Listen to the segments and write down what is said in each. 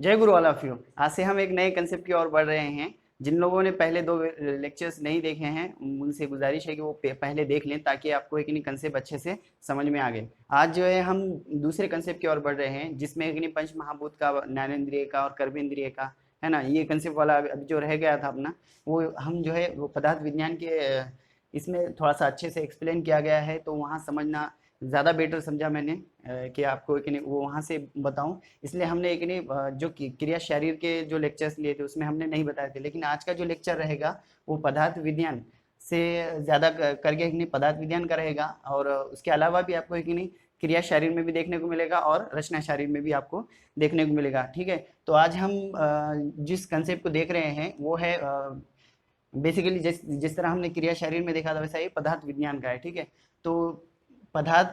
जय गुरु all of you. आज से हम एक नए कंसेप्ट की ओर बढ़ रहे हैं। जिन लोगों ने पहले दो लेक्चर्स नहीं देखे हैं उनसे गुजारिश है कि वो पहले देख लें, ताकि आपको एक नहीं कंसेप्ट अच्छे से समझ में आ गए। आज जो है हम दूसरे कंसेप्ट की ओर बढ़ रहे हैं, जिसमें एक नहीं पंच महाभूत का, ज्ञानेंद्रिय का और कर्मेंद्रिय का, है ना। ये कंसेप्ट वाला अभी जो रह गया था अपना, वो हम जो है वो पदार्थ विज्ञान के इसमें थोड़ा सा अच्छे से एक्सप्लेन किया गया है, तो वहाँ समझना ज़्यादा बेटर समझा मैंने, कि आपको एक नहीं वो वहाँ से बताऊं। इसलिए हमने एक नहीं जो क्रिया शरीर के जो लेक्चर्स लिए थे उसमें हमने नहीं बताए थे, लेकिन आज का जो लेक्चर रहेगा वो पदार्थ विज्ञान से ज़्यादा करके एक नहीं पदार्थ विज्ञान का रहेगा। और उसके अलावा भी आपको एक नहीं क्रिया शरीर में भी देखने को मिलेगा और रचना शरीर में भी आपको देखने को मिलेगा। ठीक है, तो आज हम जिस कंसेप्ट को देख रहे हैं वो है बेसिकली जिस जिस तरह हमने क्रिया शरीर में देखा था, वैसा ये पदार्थ विज्ञान का है। ठीक है, तो पदार्थ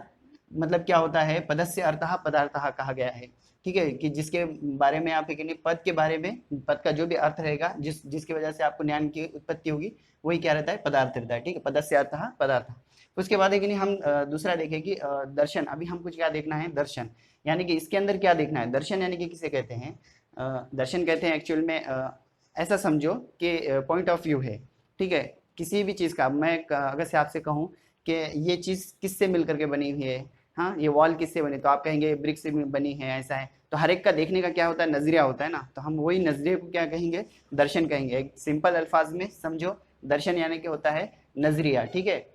मतलब क्या होता है, पदस्य अर्थः पदार्थः कहा गया है। ठीक है, कि जिसके बारे में आप एक नहीं पद के बारे में, पद का जो भी अर्थ रहेगा, जिसकी वजह से आपको ज्ञान की उत्पत्ति होगी, वही क्या रहता है, पदार्थ रहता है। ठीक है, पदस्य अर्थः पदार्थ। उसके बाद एक नहीं हम दूसरा देखें कि दर्शन। अभी हमको क्या देखना है, दर्शन, यानी कि इसके अंदर क्या देखना है। दर्शन यानी कि किसे कहते हैं, दर्शन कहते हैं एक्चुअल में, ऐसा समझो कि पॉइंट ऑफ व्यू है। ठीक है, किसी भी चीज़ का मैं अगर से आपसे कहूँ कि ये चीज़ किससे मिल करके बनी हुई है, हाँ ये वॉल किससे बनी, तो आप कहेंगे ब्रिक से बनी है, ऐसा है। तो हर एक का देखने का क्या होता है, नजरिया होता है ना। तो हम वही नजरिए को क्या कहेंगे, दर्शन कहेंगे। एक सिंपल अल्फाज में समझो, दर्शन यानी कि होता है नजरिया। ठीक है,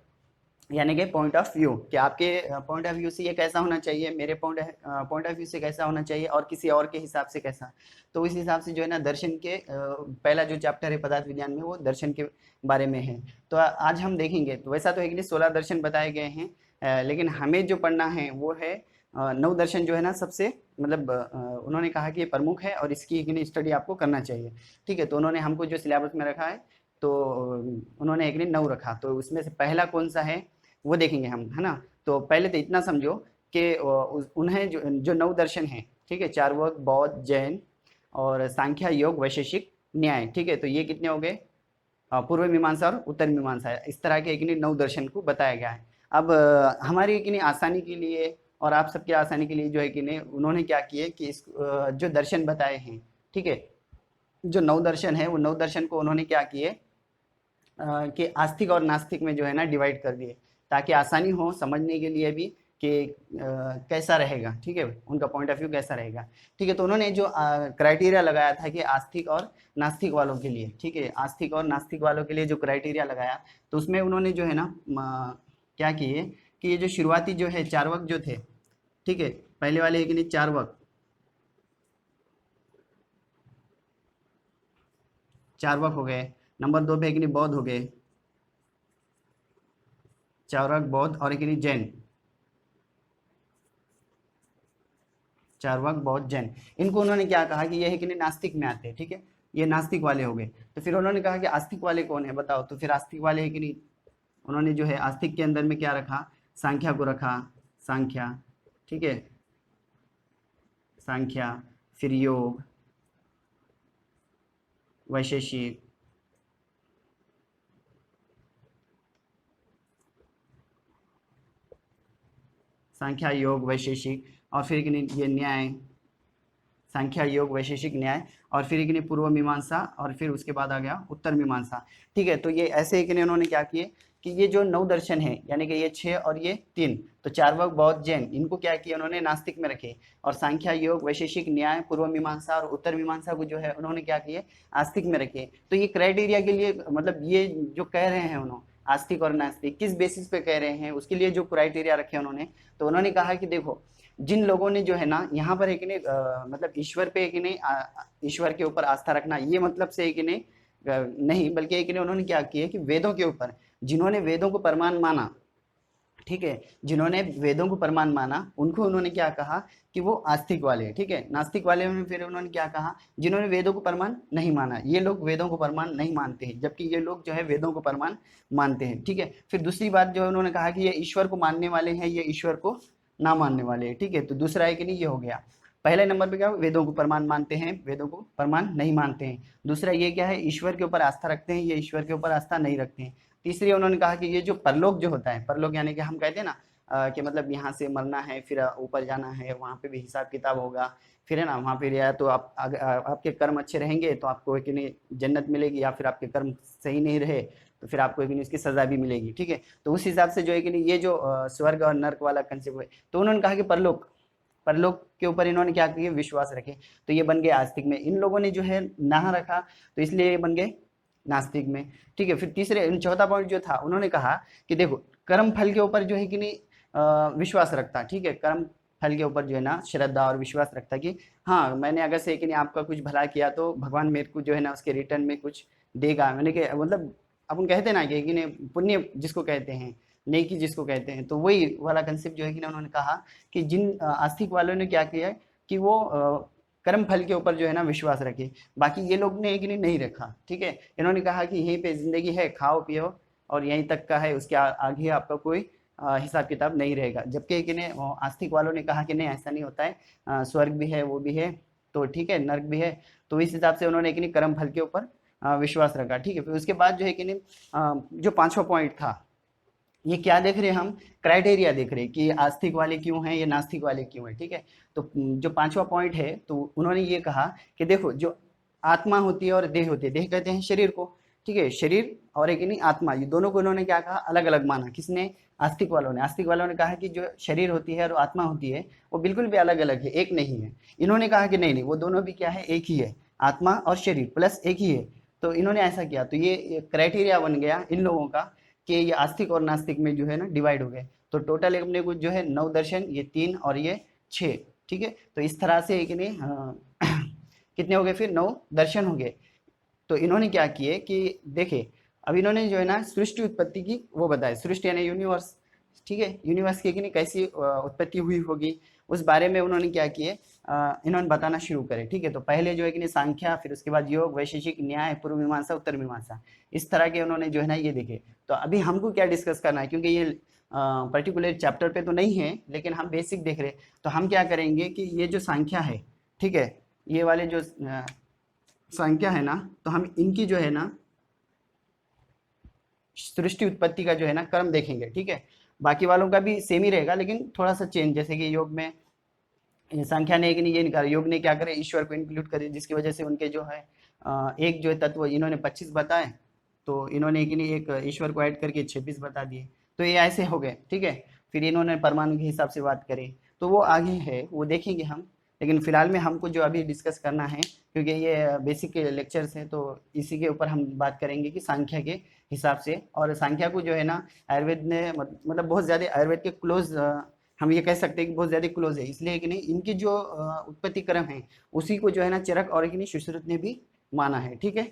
यानी कि पॉइंट ऑफ व्यू, कि आपके पॉइंट ऑफ व्यू से ये कैसा होना चाहिए, मेरे पॉइंट ऑफ व्यू से कैसा होना चाहिए, और किसी और के हिसाब से कैसा। तो इस हिसाब से जो है ना दर्शन के पहला जो चैप्टर है पदार्थ विज्ञान में, वो दर्शन के बारे में है। तो आज हम देखेंगे, तो वैसा तो एक 16 दर्शन बताए गए हैं, लेकिन हमें जो पढ़ना है वो है नव दर्शन जो है ना सबसे, मतलब उन्होंने कहा कि ये प्रमुख है और इसकी एक स्टडी आपको करना चाहिए। ठीक है, तो उन्होंने हमको जो सिलेबस में रखा है, तो उन्होंने एक ने 9 रखा, तो उसमें से पहला कौन सा है वो देखेंगे हम, है ना। तो पहले तो इतना समझो कि उन्हें जो जो 9 दर्शन हैं, ठीक है, चार्वाक, बौद्ध, जैन और सांख्य, योग, वैशेषिक, न्याय। ठीक है, तो ये कितने हो गए, पूर्व मीमांसा और उत्तर मीमांसा है। इस तरह के एक नहीं 9 दर्शन को बताया गया है। अब हमारी एक नहीं आसानी के लिए और आप सबके आसानी के लिए जो है कि नहीं उन्होंने क्या किए कि इस जो दर्शन बताए हैं, ठीक है, जो 9 दर्शन है वो 9 दर्शन को उन्होंने क्या किए कि आस्तिक और नास्तिक में जो है ना डिवाइड कर दिए, ताकि आसानी हो समझने के लिए भी कि कैसा रहेगा। ठीक है, उनका पॉइंट ऑफ व्यू कैसा रहेगा। ठीक है, तो उन्होंने जो क्राइटेरिया लगाया था कि आस्तिक और नास्तिक वालों के लिए, ठीक है, आस्तिक और नास्तिक वालों के लिए जो क्राइटेरिया लगाया, तो उसमें उन्होंने जो है ना क्या किए कि ये जो शुरुआती जो है चार्वक जो थे, ठीक है, पहले वाले एक नहीं चार्वक, चार्वक हो गए। नंबर 2 पे एक नहीं बौद्ध हो गए, चार्वक, बौद्ध और एक नहीं जैन, चार्वाक, बौद्ध, जैन। इनको उन्होंने क्या कहा कि ये है कि नहीं नास्तिक में आते हैं। ठीक है, ये नास्तिक वाले हो गए। तो फिर उन्होंने कहा कि आस्तिक वाले कौन है बताओ, तो फिर आस्तिक वाले है कि नहीं, उन्होंने जो है आस्तिक के अंदर में क्या रखा, सांख्या को रखा, सांख्या, ठीक है, सांख्या, फिर योग, वैशेषिक, सांख्या, योग, वैशेषिक, और फिर कि नहीं ये न्याय, सांख्या, योग, वैशेषिक, न्याय, और फिर एक ने पूर्व मीमांसा, और फिर उसके बाद आ गया उत्तर मीमांसा। ठीक है, तो ये ऐसे एक ने उन्होंने क्या किए कि ये जो 9 दर्शन है, यानी कि ये 6 और ये 3, तो चार्वाक, बौद्ध, जैन, इनको क्या किया उन्होंने नास्तिक में रखे, और सांख्या, योग, वैशेषिक, न्याय, पूर्व मीमांसा और उत्तर मीमांसा को जो है उन्होंने क्या किए, आस्तिक में रखे। तो ये क्राइटेरिया के लिए, मतलब ये जो कह रहे हैं उन्होंने आस्तिक और नास्तिक किस बेसिस पे कह रहे हैं, उसके लिए जो क्राइटेरिया रखे उन्होंने, तो उन्होंने कहा कि देखो, जिन लोगों ने जो है ना यहाँ पर एक ने मतलब ईश्वर पे एक ने ईश्वर के ऊपर आस्था रखना, ये मतलब से एक ने नहीं, बल्कि एक ने उन्होंने क्या किया कि वेदों के ऊपर, जिन्होंने वेदों को प्रमाण माना, ठीक है, जिन्होंने वेदों को प्रमाण माना, उनको उन्होंने क्या कहा कि वो आस्तिक वाले हैं। ठीक है, नास्तिक वाले में फिर उन्होंने क्या कहा, जिन्होंने वेदों को प्रमाण नहीं माना, ये लोग वेदों को प्रमाण नहीं मानते हैं, जबकि ये लोग जो है वेदों को प्रमाण मानते हैं। ठीक है, फिर दूसरी बात जो है उन्होंने कहा कि ये ईश्वर को मानने वाले हैं, ये ईश्वर को ना मानने वाले हैं। ठीक है, तो दूसरा है कि नहीं, ये हो गया। पहले नंबर पे क्या, वेदों को प्रमाण मानते हैं, वेदों को प्रमाण नहीं मानते हैं। दूसरा ये क्या है, ईश्वर के ऊपर आस्था रखते हैं, ये ईश्वर के ऊपर आस्था नहीं रखते हैं। तीसरी उन्होंने कहा कि ये जो परलोक जो होता है, परलोक यानी कि हम कहते हैं ना कि मतलब यहाँ से मरना है, फिर ऊपर जाना है, वहाँ पे भी हिसाब किताब होगा, फिर है ना वहाँ पे या तो आपके कर्म अच्छे रहेंगे तो आपको कि नहीं जन्नत मिलेगी, या फिर आपके कर्म सही नहीं रहे तो फिर आपको कि नहीं उसकी सजा भी मिलेगी। ठीक है, तो उस हिसाब से जो है कि नहीं ये जो स्वर्ग और नर्क वाला कंसेप्ट है, तो उन्होंने कहा कि परलोक, परलोक के ऊपर इन्होंने क्या किया, विश्वास रखे, तो ये बन गए आस्तिक में। इन लोगों ने जो है ना रखा तो इसलिए ये बन गए नास्तिक में। ठीक है, फिर तीसरे चौथा पॉइंट जो था, उन्होंने कहा कि देखो कर्म फल के ऊपर जो है कि नहीं विश्वास रखता। ठीक है, कर्म फल के ऊपर जो है ना श्रद्धा और विश्वास रखता कि हाँ मैंने अगर से कि नहीं आपका कुछ भला किया तो भगवान मेरे को जो है ना उसके रिटर्न में कुछ देगा। मैंने कि मतलब अपन कहते हैं ना कि नहीं पुण्य जिसको कहते हैं, नेकी जिसको कहते हैं, तो वही वाला कंसेप्ट जो है कि ना उन्होंने कहा कि जिन आस्तिक वालों ने क्या किया कि वो कर्म फल के ऊपर जो है ना विश्वास रखे, बाकी ये लोग ने कि नहीं रखा। ठीक है, इन्होंने कहा कि यहीं पे जिंदगी है, खाओ पियो और यहीं तक का है, उसके आगे आपका कोई हिसाब किताब नहीं रहेगा। जबकि कि ने आस्तिक वालों ने कहा कि नहीं ऐसा नहीं होता है, स्वर्ग भी है, वो भी है, तो ठीक है नर्क भी है। तो इस हिसाब से उन्होंने कि नहीं कर्म फल के ऊपर विश्वास रखा। ठीक है, फिर उसके बाद जो है कि नहीं जो पांचवा पॉइंट था, ये क्या देख रहे हैं हम, क्राइटेरिया देख रहे हैं कि आस्तिक वाले क्यों हैं, ये नास्तिक वाले क्यों हैं। ठीक है, तो जो पांचवा पॉइंट है तो उन्होंने ये कहा कि देखो जो आत्मा होती है और देह होती है, देह कहते हैं शरीर को। ठीक है, शरीर और एक नहीं आत्मा, ये दोनों को उन्होंने क्या कहा, अलग अलग माना। किसने, आस्तिक वालों ने। आस्तिक वालों ने कहा कि जो शरीर होती है और आत्मा होती है वो बिल्कुल भी अलग अलग है, एक नहीं है। इन्होंने कहा कि नहीं नहीं वो दोनों भी क्या है, एक ही है, आत्मा और शरीर प्लस एक ही है। तो इन्होंने ऐसा किया, तो ये क्राइटेरिया बन गया इन लोगों का कि ये आस्तिक और नास्तिक में जो है ना डिवाइड हो गए। तो टोटल अपने कुछ जो है 9 दर्शन, ये 3 और ये 6। ठीक है, तो इस तरह से एक ने कितने हो गए, फिर 9 दर्शन हो गए। तो इन्होंने क्या किए कि देखे, अब इन्होंने जो है ना सृष्टि उत्पत्ति की वो बताया, सृष्टि यानी यूनिवर्स। ठीक है, यूनिवर्स की नहीं कैसी उत्पत्ति हुई होगी उस बारे में उन्होंने क्या किए, इन्होंने बताना शुरू करे। ठीक है, तो पहले जो है कि नहीं सांख्या, फिर उसके बाद योग, वैशेषिक, न्याय, पूर्व मीमांसा, उत्तर मीमांसा, इस तरह के उन्होंने जो है ना ये देखे। तो अभी हमको क्या डिस्कस करना है, क्योंकि ये पर्टिकुलर चैप्टर पे तो नहीं है लेकिन हम बेसिक देख रहे हैं, तो हम क्या करेंगे कि ये जो संख्या है, ठीक है, ये वाले जो संख्या है ना, तो हम इनकी जो है ना सृष्टि उत्पत्ति का जो है ना क्रम देखेंगे। ठीक है, बाकी वालों का भी सेम ही रहेगा लेकिन थोड़ा सा चेंज, जैसे कि योग में संख्या ने एक नहीं ये निकाला, योग ने क्या करे, ईश्वर को इंक्लूड करे, जिसकी वजह से उनके जो है एक जो है तत्व इन्होंने 25 बताए, तो इन्होंने एक नहीं एक ईश्वर को ऐड करके 26 बता दिए। तो ये ऐसे हो गए। ठीक है, फिर इन्होंने परमाणु के हिसाब से बात करी, तो वो आगे है वो देखेंगे हम। लेकिन फिलहाल में हमको जो अभी डिस्कस करना है, क्योंकि ये बेसिक लेक्चर्स हैं, तो इसी के ऊपर हम बात करेंगे कि सांख्या के हिसाब से। और सांख्या को जो है ना आयुर्वेद ने मतलब बहुत ज़्यादा आयुर्वेद के क्लोज, हम ये कह सकते हैं कि बहुत ज़्यादा क्लोज है, इसलिए कि नहीं इनकी जो उत्पत्ति क्रम है उसी को जो है ना चरक और कि नहीं सुश्रुत ने भी माना है। ठीक है,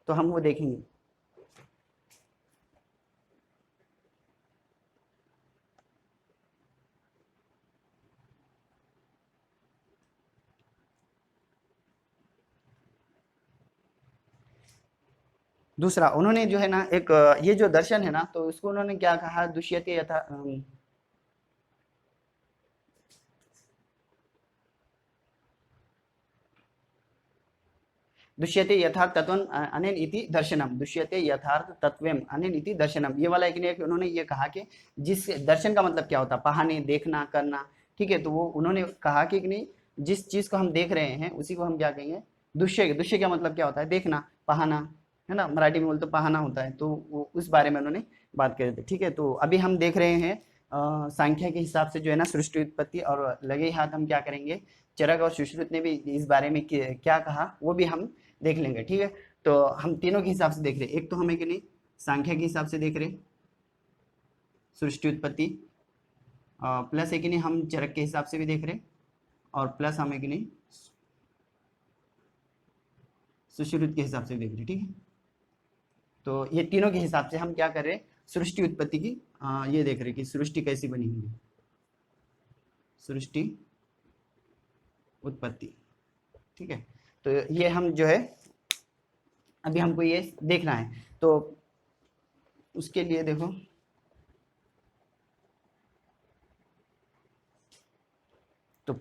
तो हम वो देखेंगे। दूसरा उन्होंने जो है ना एक ये जो दर्शन है ना, तो उसको उन्होंने क्या कहा, दुष्यते यथा दुष्यते यथार्थ तत्वम अनेन इति दर्शनम, दुष्यते यथार्थ तत्वम अनेन इति दर्शनम, ये वाला एक उन्होंने ये कहा कि जिस दर्शन का मतलब क्या होता है, पहाने, देखना, करना। ठीक है, तो वो उन्होंने कहा कि नहीं जिस चीज को हम देख रहे हैं उसी को हम क्या कहेंगे, दुष्य। दुष्य का मतलब क्या होता है, देखना, पहाना, है ना, मराठी में बोलते तो पहाना होता है, तो वो उस बारे में उन्होंने बात करे थे। ठीक है, तो अभी हम देख रहे हैं सांख्या के हिसाब से जो है ना सृष्टि उत्पत्ति, और लगे हाथ हम क्या करेंगे, चरक और सुश्रुत ने भी इस बारे में क्या कहा वो भी हम देख लेंगे। ठीक है, तो हम तीनों के हिसाब से देख रहे हैं, एक तो हमें कि नहीं सांख्या के हिसाब से देख रहे सृष्टि उत्पत्ति, प्लस एक नहीं हम चरक के हिसाब से भी देख रहे, और प्लस हमें कि नहीं सुश्रुत के हिसाब से देख रहे। ठीक है, तो ये तीनों के हिसाब से हम क्या कर रहे हैं, सृष्टि उत्पत्ति की ये देख रहे कि सृष्टि कैसी बनी होगी, सृष्टि उत्पत्ति। ठीक है, तो ये हम जो है अभी हमको ये देखना है, तो उसके लिए देखो तो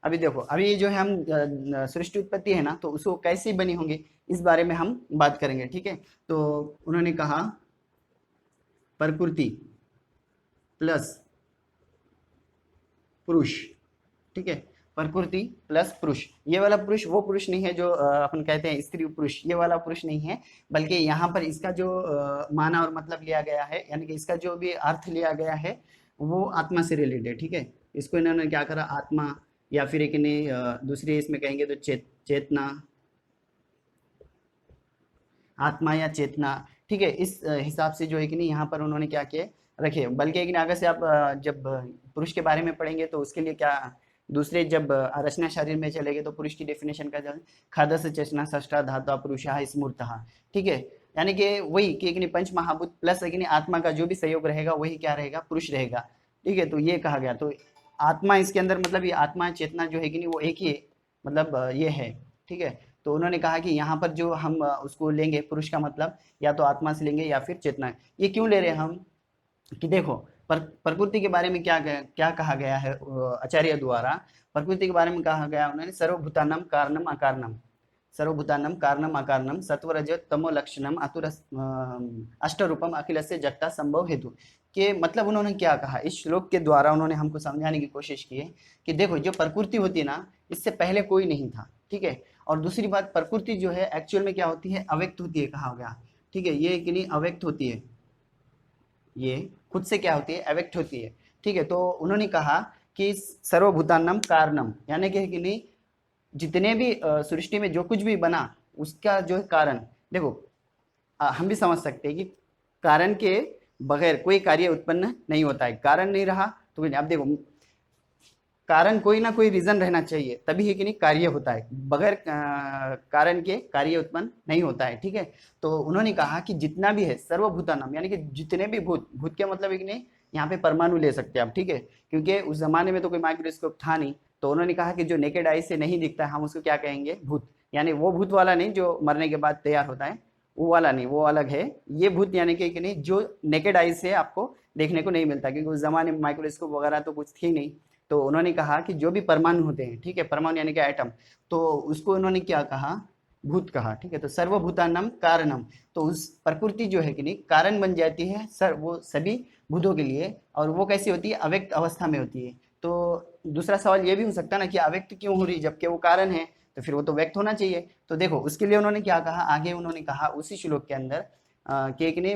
अभी देखो, अभी ये जो है हम सृष्टि उत्पत्ति है ना, तो उसको कैसे बनी होंगी इस बारे में हम बात करेंगे। ठीक है, तो उन्होंने कहा प्रकृति प्लस पुरुष, ठीक है। प्रकृति प्लस पुरुष, ये वाला पुरुष वो पुरुष नहीं है जो अपन कहते हैं स्त्री पुरुष, ये वाला पुरुष नहीं है, बल्कि यहाँ पर इसका जो माना और मतलब लिया गया है, यानी कि इसका जो भी अर्थ लिया गया है वो आत्मा से रिलेटेड है, ठीक है। इसको इन्होंने क्या करा, आत्मा, या फिर एक इन्हें दूसरी इसमें कहेंगे तो चेतना, आत्मा या चेतना, ठीक है। इस हिसाब से जो है कि नहीं यहाँ पर उन्होंने क्या किए रखे। बल्कि एक आगे से आप जब पुरुष के बारे में पढ़ेंगे तो उसके लिए क्या दूसरे जब रचना शरीर में चलेंगे तो पुरुष की डेफिनेशन का जाए, खादस चेतना षष्ठा धातु पुरुषः स्मूर्तः, ठीक है। यानी कि वही कि एक पंच महाभूत प्लस एक आत्मा का जो भी सहयोग रहेगा वही क्या रहेगा, पुरुष रहेगा, ठीक है। तो ये कहा गया, तो आत्मा इसके अंदर मतलब ये आत्मा चेतना जो है कि नहीं वो एक ही मतलब ये है, ठीक है। तो उन्होंने कहा कि यहाँ पर जो हम उसको लेंगे पुरुष का मतलब या तो आत्मा से लेंगे या फिर चेतना। ये क्यों ले रहे हैं हम कि देखो प्रकृति के बारे में क्या क्या कहा गया है आचार्य द्वारा। प्रकृति के बारे में कहा गया उन्होंने सर्वभूतानां कारणम अकारणम, सर्वभूतानां कारणम अकारणम सत्वरज तमो लक्षणम अतुर अष्टरूपम अखिलस्य जगता संभव हेतु के मतलब उन्होंने क्या कहा इस श्लोक के द्वारा उन्होंने हमको समझाने की कोशिश की है कि देखो जो प्रकृति होती है ना इससे पहले कोई नहीं था, ठीक है। और दूसरी बात प्रकृति जो है एक्चुअल में क्या होती है, अव्यक्त होती है, कहा गया, ठीक है। ये कि नहीं अव्यक्त होती है, ये खुद से क्या होती है, अव्यक्त होती है, ठीक है। तो उन्होंने कहा कि सर्वभूतानां कारणम, यानी कि नहीं जितने भी सृष्टि में जो कुछ भी बना उसका जो कारण, देखो हम भी समझ सकते हैं कि कारण के बगैर कोई कार्य उत्पन्न नहीं होता है, कारण नहीं रहा तो अब देखो कारण कोई ना कोई रीजन रहना चाहिए तभी है कि नहीं कार्य होता है, बगैर कारण के कार्य उत्पन्न नहीं होता है, ठीक है। तो उन्होंने कहा कि जितना भी है सर्वभूतानाम, यानी कि जितने भी भूत, भूत के मतलब एक नहीं यहाँ पे परमाणु ले सकते हैं आप, ठीक है, क्योंकि उस जमाने में तो कोई माइक्रोस्कोप था नहीं। तो उन्होंने कहा कि जो नेकेड आई से नहीं दिखता है हम उसको क्या कहेंगे, भूत, यानी वो भूत वाला नहीं जो मरने के बाद तैयार होता है, वो वाला नहीं, वो अलग है। ये भूत यानी कि नहीं जो नेकेड आई से आपको देखने को नहीं मिलता, क्योंकि उस जमाने में माइक्रोस्कोप वगैरह तो कुछ थी नहीं। तो उन्होंने कहा कि जो भी परमाणु होते हैं, ठीक है, परमाणु यानी कि एटम, तो उसको उन्होंने क्या कहा, भूत कहा, ठीक है। तो सर्वभूतानां कारणम, तो उस प्रकृति जो है कि नहीं कारण बन जाती है सर वो सभी भूतों के लिए, और वो कैसी होती है, अव्यक्त अवस्था में होती है। तो दूसरा सवाल ये भी हो सकता है ना कि अव्यक्त क्यों हो रही, जबकि वो कारण है तो फिर वो तो व्यक्त होना चाहिए। तो देखो उसके लिए उन्होंने क्या कहा, आगे उन्होंने कहा उसी श्लोक के अंदर कि एक ने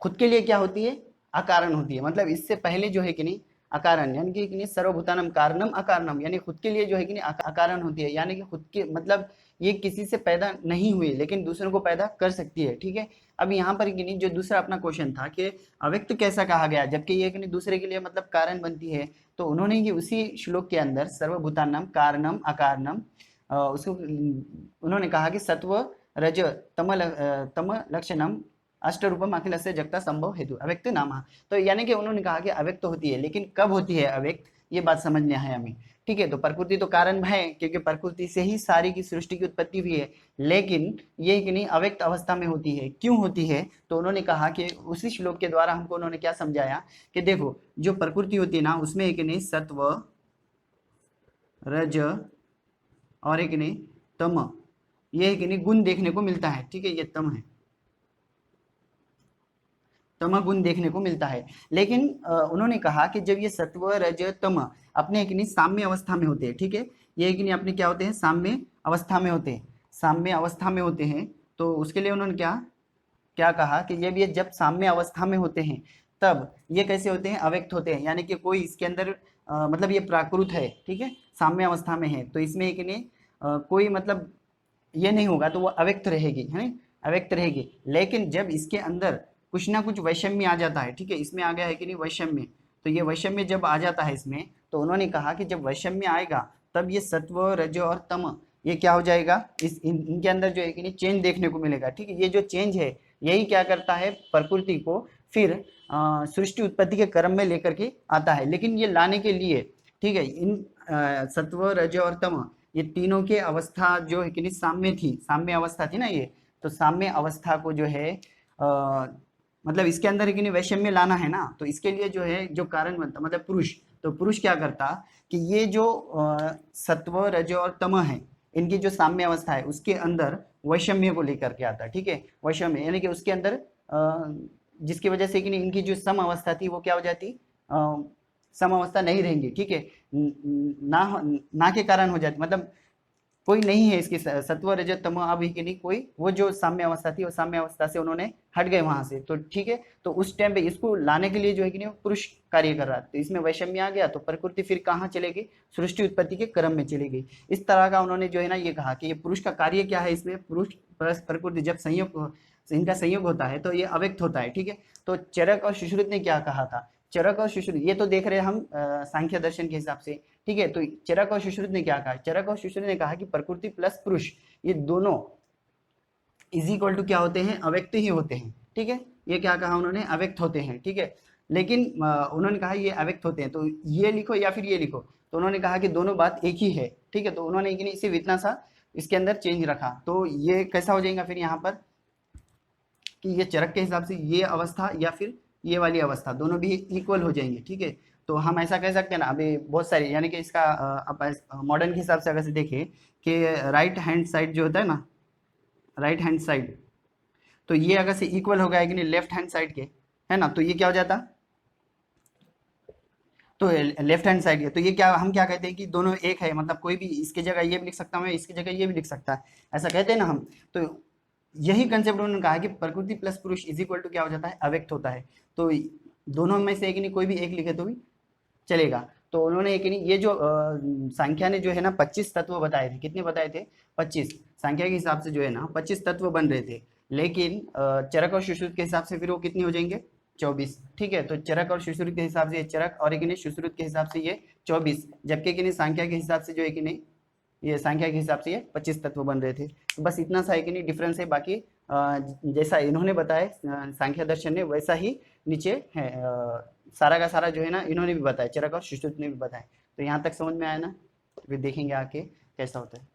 खुद के लिए क्या होती है, अकारण होती है, मतलब इससे पहले जो है कि नहीं अकारण, यानी कि नहीं सर्वभूतानां कारणम अकारणम, यानी खुद के लिए जो है कि नहीं अकारण होती है, यानी कि खुद के मतलब ये किसी से पैदा नहीं हुई लेकिन दूसरों को पैदा कर सकती है, ठीक है। अब यहाँ पर कि नहीं जो दूसरा अपना क्वेश्चन था कि अव्यक्त कैसा कहा गया जबकि ये कि नहीं दूसरे के लिए मतलब कारण बनती है। तो उन्होंने ये उसी श्लोक के अंदर सर्वभूतानां कारणम अकारणम उसको उन्होंने कहा कि सत्व रज तम लक्षणम अष्टरूपम अखिलस्य जगता संभव हेतु अव्यक्त नामा। तो यानी कि उन्होंने कहा कि अव्यक्त होती है, लेकिन कब होती है अव्यक्त, ये बात समझनी है हमें, ठीक है। तो प्रकृति तो कारण है क्योंकि प्रकृति से ही सारी की सृष्टि की उत्पत्ति हुई है, लेकिन ये कि नहीं अव्यक्त अवस्था में होती है, क्यों होती है। तो उन्होंने कहा कि उसी श्लोक के द्वारा हमको उन्होंने क्या समझाया कि देखो जो प्रकृति होती है ना उसमें एक नहीं सत्व रज और एक नहीं तम, ये एक नहीं गुण देखने को मिलता है, ठीक है, ये तम है, तम गुण देखने को मिलता है। लेकिन उन्होंने कहा कि जब ये सत्व रज तम अपने एक नहीं साम्य अवस्था में होते हैं, ठीक है, ये एक नहीं अपने क्या होते हैं, साम्य अवस्था में होते हैं, साम्य अवस्था में होते हैं। तो उसके लिए उन्होंने क्या क्या कहा कि ये जब साम्य अवस्था में होते हैं तब ये कैसे होते हैं, अव्यक्त होते हैं, यानी कि कोई इसके अंदर मतलब ये प्राकृत है, ठीक है, साम्य अवस्था में है तो इसमें एक नहीं कोई मतलब ये नहीं होगा तो वो अव्यक्त रहेगी, है अव्यक्त रहेगी। लेकिन जब इसके अंदर कुछ ना कुछ वैषम्य आ जाता है, ठीक है, इसमें आ गया है कि नहीं वैषम्य, तो ये वैषम्य जब आ जाता है इसमें तो उन्होंने कहा कि जब वैषम्य आएगा तब ये सत्व रज और तम ये क्या हो जाएगा, इनके अंदर जो है कि नहीं चेंज देखने को मिलेगा, ठीक है। ये जो चेंज है यही क्या करता है प्रकृति को फिर सृष्टि उत्पत्ति के क्रम में लेकर के आता है। लेकिन ये लाने के लिए, ठीक है, इन सत्व रज और तम ये तीनों के अवस्था जो है कि नहीं साम्य थी, साम्य अवस्था थी ना ये, तो साम्य अवस्था को जो है मतलब इसके अंदर कि नहीं वैषम्य लाना है ना, तो इसके लिए जो है जो कारण बनता मतलब पुरुष, तो पुरुष क्या करता कि ये जो सत्व रज और तम है इनकी जो साम्य अवस्था है उसके अंदर वैषम्य को लेकर के आता है, ठीक है, वैषम्य यानी कि उसके अंदर जिसकी वजह से कि नहीं इनकी जो सम अवस्था थी वो क्या हो जाती सम अवस्था नहीं रहेंगी, ठीक है। ना के कारण हो जाती, मतलब कोई नहीं है इसकी सत्व रजत तमो अब ही कि नहीं कोई, वो जो साम्य अवस्था थी वो साम्य अवस्था से उन्होंने हट गए वहां से, तो ठीक है। तो उस टाइम पे इसको लाने के लिए जो है कि नहीं पुरुष कार्य कर रहा था, तो इसमें वैषम्य आ गया, तो प्रकृति फिर कहाँ चलेगी, सृष्टि उत्पत्ति के क्रम में चली गई। इस तरह का उन्होंने जो है ना ये कहा कि ये पुरुष का कार्य क्या है, इसमें पुरुष प्लस प्रकृति जब संयोग, इनका संयोग होता है तो ये अव्यक्त होता है, ठीक है। तो चरक और सुश्रुत ने क्या कहा था, चरक और सुश्रुत ये तो देख रहे हैं हम सांख्य दर्शन के हिसाब से, ठीक है। तो चरक और सुश्रुत ने क्या कहा, चरक और सुश्रुत ने कहा कि प्रकृति प्लस पुरुष ये दोनों इज इक्वल टू क्या होते हैं, अव्यक्त ही होते हैं, ठीक है। ये क्या कहा उन्होंने, अव्यक्त होते हैं, ठीक है। लेकिन उन्होंने कहा ये अव्यक्त होते हैं, तो ये लिखो या फिर ये लिखो, तो उन्होंने कहा कि दोनों बात एक ही है, ठीक है। तो उन्होंने सिर्फ इतना सा इसके अंदर चेंज रखा, तो ये कैसा हो जाएगा फिर यहाँ पर कि ये चरक के हिसाब से ये अवस्था या फिर ये वाली अवस्था दोनों भी इक्वल हो जाएंगे, ठीक है। तो हम ऐसा कह सकते हैं ना, अभी बहुत सारी यानी कि इसका मॉडर्न के हिसाब से अगर से देखें कि राइट हैंड साइड जो होता है ना, राइट हैंड साइड, तो ये अगर से इक्वल हो गया कि नहीं लेफ्ट हैंड साइड के, है ना, तो ये क्या हो जाता, तो लेफ्ट हैंड साइड के, तो ये क्या हम क्या कहते हैं कि दोनों एक है, मतलब कोई भी इसकी जगह ये भी लिख सकता हूँ, इसकी जगह ये भी लिख सकता है, ऐसा कहते हैं ना हम। तो यही कंसेप्ट उन्होंने कहा कि प्रकृति प्लस पुरुष इज इक्वल टू क्या हो जाता है, अव्यक्त होता है। तो दोनों में से एक नहीं कोई भी एक लिखे तो भी चलेगा। तो उन्होंने एक नहीं ये जो संख्या ने जो है ना 25 तत्व बताए थे, कितने बताए थे, 25, संख्या के हिसाब से जो है ना 25 तत्व बन रहे थे, लेकिन चरक और सुश्रुत के हिसाब से फिर वो कितने हो जाएंगे, 24, ठीक है। तो चरक और सुश्रुत के हिसाब से ये चरक और एक नहीं सुश्रुत के हिसाब से ये 24, जबकि कि नहीं संख्या के हिसाब से जो है कि नहीं ये संख्या के हिसाब से ये 25 तत्व बन रहे थे। तो बस इतना सा है कि नहीं डिफरेंस है, बाकी जैसा इन्होंने बताया सांख्य दर्शन ने वैसा ही नीचे है, सारा का सारा जो है ना इन्होंने भी बताया, चरक और सुश्रुत ने भी बताया। तो यहाँ तक समझ में आया ना, फिर देखेंगे आके कैसा होता है।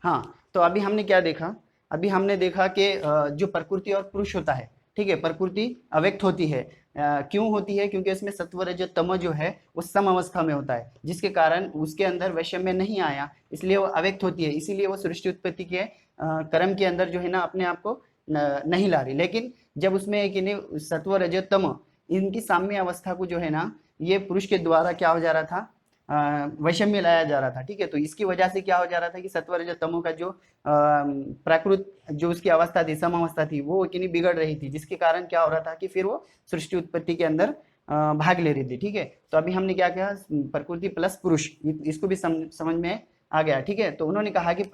हाँ, तो अभी हमने क्या देखा, अभी हमने देखा कि जो प्रकृति और पुरुष होता है, ठीक है, प्रकृति अव्यक्त होती है, क्यों होती है, क्योंकि उसमें सत्व रज तम जो है वो सम अवस्था में होता है, जिसके कारण उसके अंदर वैषम्य नहीं आया, इसलिए वो अव्यक्त होती है, इसीलिए वो सृष्टि उत्पत्ति के क्रम के अंदर जो है ना अपने आप को नहीं ला रही। लेकिन जब उसमें कि नहीं सत्व रज तम इनकी साम्य अवस्था को जो है ना ये पुरुष के द्वारा क्या हो जा रहा था, वैषम्य लाया जा रहा था, ठीक है। तो इसकी वजह से क्या हो जा रहा था कि सत्व रज तमो का जो प्राकृत जो उसकी अवस्था थी, सम अवस्था थी, वो कि नहीं बिगड़ रही थी, जिसके कारण क्या हो रहा था कि फिर वो सृष्टि उत्पत्ति के अंदर भाग ले रही थी, ठीक है। तो अभी हमने क्या किया, प्रकृति प्लस पुरुष इसको भी समझ में आ गया, ठीक है। तो उन्होंने कहा कि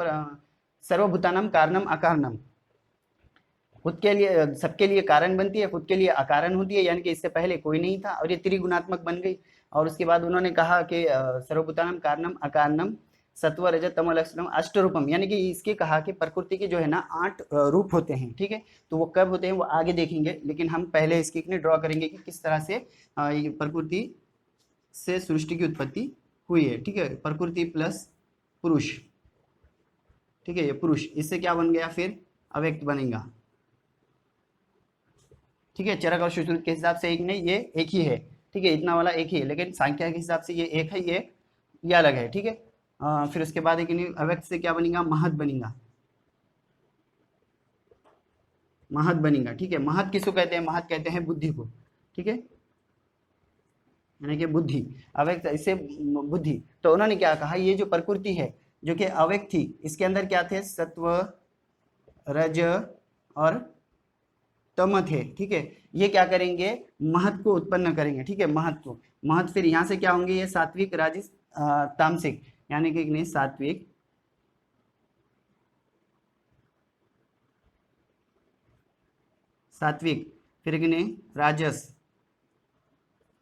सर्वभूतानाम कारणम अकारणम, खुद के लिए सबके लिए कारण बनती है, खुद के लिए अकारण होती है, यानी कि इससे पहले कोई नहीं था और ये त्रिगुणात्मक बन गई। और उसके बाद उन्होंने कहा कि सर्वभूतानाम कारणम अकारणम सत्व रजत तम लक्षणम अष्टरूपम, यानी कि इसके कहा कि प्रकृति के जो है ना 8 रूप होते हैं, ठीक है। तो वो कब होते हैं वो आगे देखेंगे, लेकिन हम पहले इसकी ड्रॉ करेंगे कि किस तरह से ये प्रकृति से सृष्टि की उत्पत्ति हुई है, ठीक है। प्रकृति प्लस पुरुष, ठीक है, ये पुरुष इससे क्या बन गया, फिर अव्यक्त बनेगा, ठीक है। चरक और सुश्रुत के हिसाब से एक नहीं ये एक ही है, ठीक है, इतना वाला एक ही है, लेकिन संख्या के हिसाब से ये एक है, ये अलग है, ठीक है। फिर उसके बाद एक नहीं अव्यक्त से क्या बनेगा, महत बनेगा, महत बनेगा, ठीक है। महत किसको कहते हैं, महत कहते हैं बुद्धि को, ठीक है, यानी कि बुद्धि, अव्यक्त इससे बुद्धि। तो उन्होंने क्या कहा, ये जो प्रकृति है जो कि अव्यक्त थी, इसके अंदर क्या थे, सत्व रज और तम थे, ठीक है। ये क्या करेंगे, महत्व को उत्पन्न करेंगे, ठीक है, महत्व, महत्व फिर यहाँ से क्या होंगे, ये सात्विक राजस तामसिक, यानी कि नहीं सात्विक सात्विक, फिर एक नहीं राजस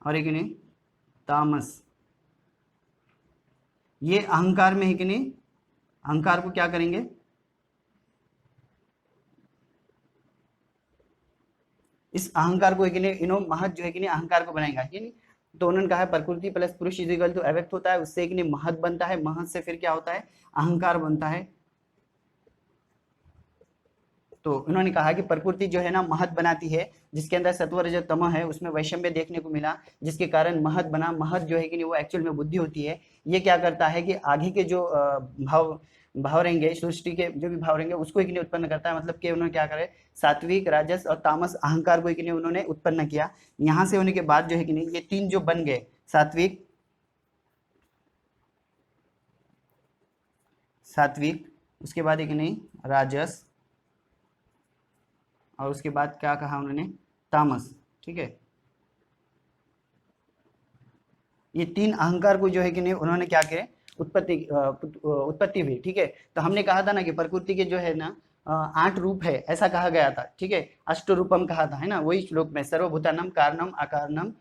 और एक नहीं तामस। ये अहंकार में है कि नहीं, अहंकार को क्या करेंगे, इस अहंकार को इनो महत जो है कि नहीं अहंकार को बनाएगा, कि नहीं। तो उन्होंने कहा है प्रकृति प्लस पुरुष इज इक्वल टू अव्यक्त होता है, उससे कि नहीं महत बनता है, महत से फिर क्या होता है, अहंकार बनता है, तो उन्होंने कहा कि प्रकृति जो है ना महत बनाती है, जिसके अंदर सत्व रज तम है उसमें वैषम्य देखने को मिला, जिसके कारण महत बना। महत जो है कि नहीं वो एक्चुअल में बुद्धि होती है। ये क्या करता है कि आगे के जो भाव भाव रहेंगे, सृष्टि के जो भी भाव रहेंगे उसको एक नहीं उत्पन्न करता है। मतलब कि उन्होंने क्या करे, सात्विक, राजस और तामस अहंकार को एक नहीं उन्होंने उत्पन्न किया। यहाँ से होने के बाद जो है कि नहीं ये तीन जो बन गए, सात्विक, उसके बाद एक नहीं राजस, और उसके बाद क्या कहा उन्होंने, तामस। ठीक है, ये तीन अहंकार को जो है कि नहीं उन्होंने क्या किया, उत्पत्ति हुई। ठीक है, तो हमने कहा था ना कि प्रकृति के जो है ना 8 रूप है, ऐसा कहा गया था। ठीक है, अष्ट रूपम कहा था, है ना, वही श्लोक में, सर्वभूतानम कारणम अकारणम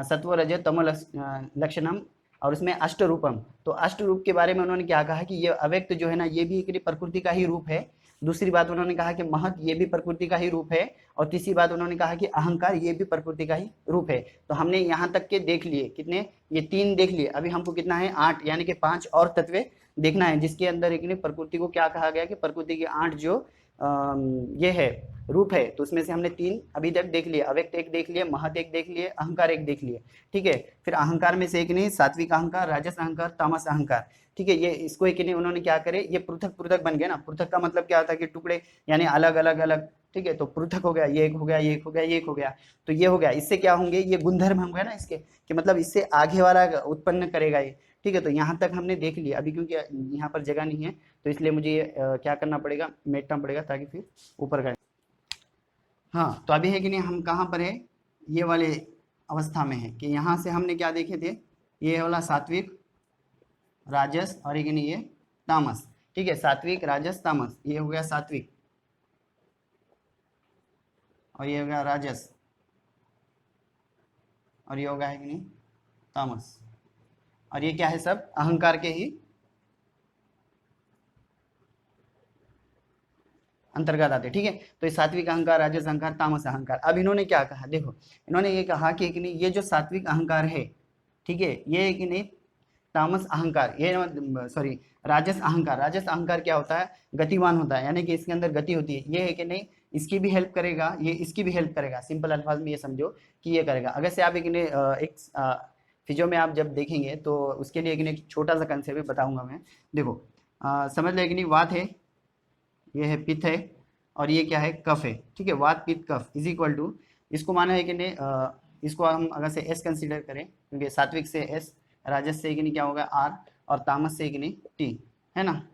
सत्व रज तमो लक्षणम, और उसमें अष्ट रूपम। तो अष्ट रूप के बारे में उन्होंने क्या कहा कि ये अव्यक्त जो है ना ये भी एक प्रकृति का ही रूप है। दूसरी बात उन्होंने कहा कि महत ये भी प्रकृति का ही रूप है। और तीसरी बात उन्होंने कहा कि अहंकार ये भी प्रकृति का ही रूप है। तो हमने यहाँ तक के देख लिए, कितने, ये 3 देख लिए। अभी हमको कितना है, 8, यानी कि 5 और तत्व देखना है, जिसके अंदर एक प्रकृति को क्या कहा गया कि प्रकृति के 8 जो ये है रूप है। तो उसमें से हमने 3 अभी तक देख लिए, अव्यक्त 1 देख लिए, महत 1 देख लिए, अहंकार 1 देख लिए। ठीक है, फिर अहंकार में से एक नहीं सात्विक अहंकार, राजस अहंकार, तामस अहंकार। ठीक है, ये इसको एक नहीं उन्होंने क्या करे, ये पृथक पृथक बन गया ना। पृथक का मतलब क्या होता है कि टुकड़े, यानी अलग अलग अलग। ठीक है, तो पृथक हो गया, ये एक हो गया, ये एक हो गया, ये एक हो गया, तो ये हो गया। इससे क्या होंगे, ये गुणधर्म होंगे ना इसके, कि मतलब इससे आगे वाला उत्पन्न करेगा ये। ठीक है, तो यहाँ तक हमने देख लिया। अभी क्योंकि यहाँ पर जगह नहीं है तो इसलिए मुझे ये क्या करना पड़ेगा, मेटना पड़ेगा, ताकि फिर ऊपर का। हाँ, तो अभी है कि नहीं हम कहाँ पर है, ये वाले अवस्था में है कि यहाँ से हमने क्या देखे थे, ये वाला सात्विक, राजस और एक नहीं ये तामस। ठीक है, सात्विक, राजस, तामस, ये हो गया सात्विक, और ये हो गया राजस, और ये हो गया है कि नहीं तामस। और ये क्या है, सब अहंकार के ही अंतर्गत आते। ठीक है, तो ये सात्विक अहंकार, राजस अहंकार, तामस अहंकार। अब इन्होंने क्या कहा, देखो इन्होंने ये कहा कि नहीं ये जो सात्विक अहंकार है, ठीक है, ये कि नहीं तामस अहंकार, ये सॉरी राजस अहंकार। राजस अहंकार क्या होता है, गतिवान होता है, यानी कि इसके अंदर गति होती है। ये है कि नहीं इसकी भी हेल्प करेगा, ये इसकी भी हेल्प करेगा। सिंपल अल्फाज में ये समझो कि ये करेगा। अगर से आप एक फिजियो में आप जब देखेंगे तो उसके लिए एक छोटा सा कंसेप्ट बताऊंगा मैं। देखो समझ लो, एक वात है, ये है पित्त है, और ये क्या है, कफ है। ठीक है, वात पित्त कफ इज इक्वल टू, इसको माना है कि नहीं इसको हम अगर से एस कंसीडर करें, क्योंकि सात्विक से एस, राजस से कि नहीं क्या होगा आर, और तामस से कि नहीं टी, है ना,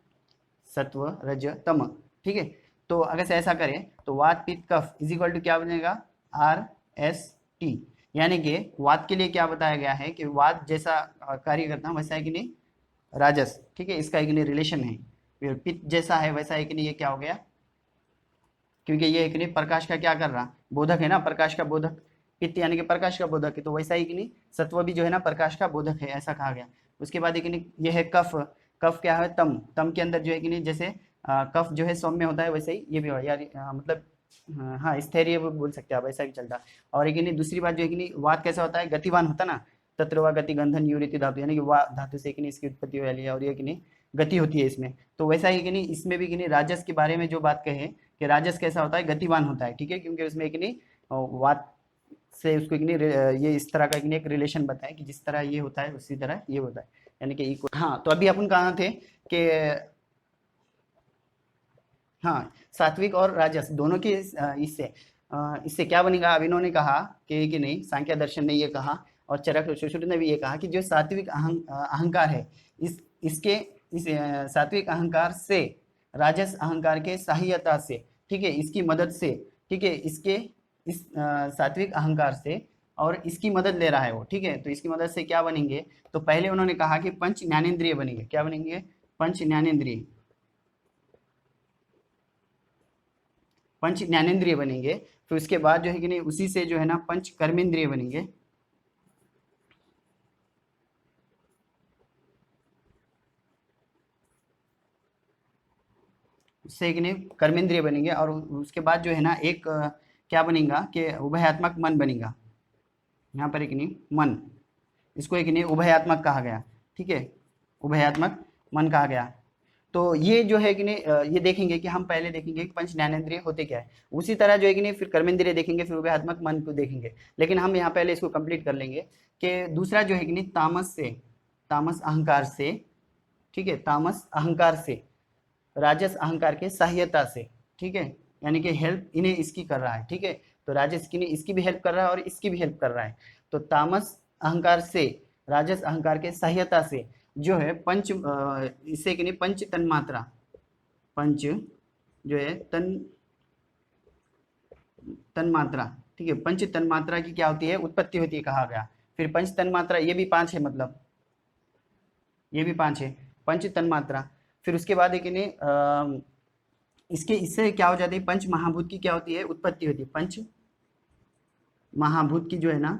सत्व रज तम। ठीक है, तो अगर से ऐसा करें तो वात पित्त कफ इज इक्वल टू क्या बनेगा, आर एस टी। यानी कि वात के लिए क्या बताया गया है कि वात जैसा कार्य करता है वैसा है कि नहीं राजस। ठीक है, इसका एक नहीं रिलेशन है। फिर पित्त जैसा है वैसा है कि नहीं, ये क्या हो गया, क्योंकि ये एक नहीं प्रकाश का क्या कर रहा, बोधक है ना, प्रकाश का बोधक। पित्त यानी कि प्रकाश का बोधक है, तो वैसा ही कि नहीं सत्व भी जो है ना प्रकाश का बोधक है, ऐसा कहा गया। उसके बाद एक नहीं ये है कफ। कफ क्या है, तम। तम के अंदर जो है कि नहीं जैसे कफ जो है सौम्य होता है, वैसे ही ये भी हो यार, मतलब हाँ स्थैर्य बोल सकते हैं आप, ऐसा भी चलता है। और एक नहीं दूसरी बात जो है कि नहीं वात कैसा होता है, गतिवान होता ना, तत्रवा गति गंधन यूरिति धातु, यानी कि वा धातु से कि नहीं इसकी उत्पत्ति वाली है, और ये कि नहीं गति होती है इसमें। तो वैसा ही कि नहीं इसमें भी कि नहीं राजस के बारे में जो बात कहे कि राजस कैसा होता है, गतिवान होता है। ठीक है, क्योंकि उसमें कि नहीं वात से उसको कि नहीं ये इस तरह का कि नहीं एक रिलेशन बताए कि जिस तरह ये होता है उसी तरह ये होता है, यानी कि इक्वल। हाँ, तो अभी अपन कहाँ थे कि हाँ सात्विक और राजस दोनों के इससे क्या बनेगा। अब इन्होंने कहा कि नहीं सांख्य दर्शन ने ये कहा, और चरक सुश्रुत ने भी ये कहा कि जो सात्विक अहंकार है, इसके इस सात्विक अहंकार से राजस अहंकार के सहायता से, ठीक है, इसकी मदद से, ठीक है, इसके इस सात्विक अहंकार से और इसकी मदद ले रहा है वो। ठीक है, तो इसकी मदद से क्या बनेंगे, तो पहले उन्होंने कहा कि पंच ज्ञानेंद्रिय बनेंगे। क्या बनेंगे, पंच ज्ञानेंद्रिय, पंच ज्ञानेंद्रिय बनेंगे। फिर उसके बाद जो है कि नहीं उसी से जो है ना पंच कर्मेंद्रिय बनेंगे। उससे कि नहीं कर्मेंद्रिय बनेंगे, और उसके बाद जो है ना एक क्या बनेगा कि उभयात्मक मन बनेगा। यहाँ पर एक नहीं मन, इसको एक नहीं उभयात्मक कहा गया। ठीक है, उभयात्मक मन कहा गया। तो ये जो है कि नहीं ये देखेंगे कि हम पहले देखेंगे कि पंच ज्ञानेंद्रिय होते क्या है, उसी तरह जो है कि नहीं फिर कर्मेंद्रिय देखेंगे, फिर उभयात्मक मन को देखेंगे। लेकिन हम यहाँ पहले इसको कंप्लीट कर लेंगे कि दूसरा जो है कि नहीं तामस से, तामस अहंकार से, ठीक है, तामस अहंकार से, राजस अहंकार के सहायता से, ठीक है, यानी कि हेल्प इन्हें इसकी कर रहा है, ठीक है। तो राजस की ने इसकी भी हेल्प कर रहा है और इसकी भी हेल्प कर रहा है। तो तामस अहंकार से, राजस अहंकार के सहायता से जो है पंच इससे कि नहीं पंच तन्मात्रा, पंच जो है तन्मात्रा, ठीक है, पंच तन्मात्रा की क्या होती है, उत्पत्ति होती है कहा गया। फिर पंच तन्मात्रा ये भी 5 है, मतलब ये भी 5 है पंच तन्मात्रा। फिर उसके बाद एक इन्हें इसके इससे क्या हो जाती है, पंच महाभूत की क्या होती है, उत्पत्ति होती है। पंच महाभूत की जो है ना,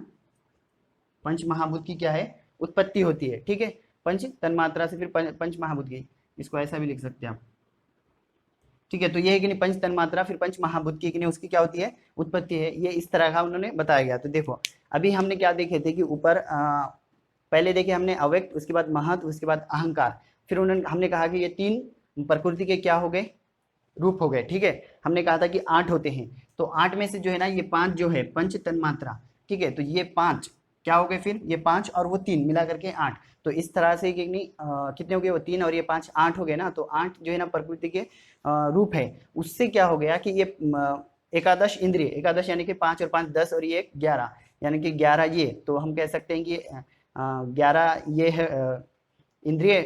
पंच महाभूत की क्या है, उत्पत्ति होती है, ठीक है। पंच तन्मात्रा से फिर पंच महाभूत की, इसको ऐसा भी लिख सकते हैं आप, ठीक है। तो ये है कि नहीं पंच तन्मात्रा फिर पंच महाभूत की नहीं उसकी क्या होती है, उत्पत्ति है। ये इस तरह का उन्होंने बताया गया। तो देखो अभी हमने क्या देखे थे कि ऊपर पहले देखे हमने अव्यक्त, उसके बाद महत, उसके बाद अहंकार। फिर उन्होंने हमने कहा कि ये 3 प्रकृति के क्या हो गए, रूप हो गए, ठीक है। हमने कहा था कि 8 होते हैं, तो 8 में से जो है ना ये 5 जो है पंच तन्मात्रा, ठीक है। तो ये 5 क्या हो गए, फिर ये 5 और वो 3 मिला करके 8। तो इस तरह से कितने हो गए, वो 3 और ये 5 8 हो गए ना। तो 8 जो है ना प्रकृति के रूप है। उससे क्या हो गया कि ये एकादश इंद्रिय, एकादश यानी कि 5 और 5 10 और ये 11, यानी कि 11 ये, तो हम कह सकते हैं कि 11 ये है इंद्रिय,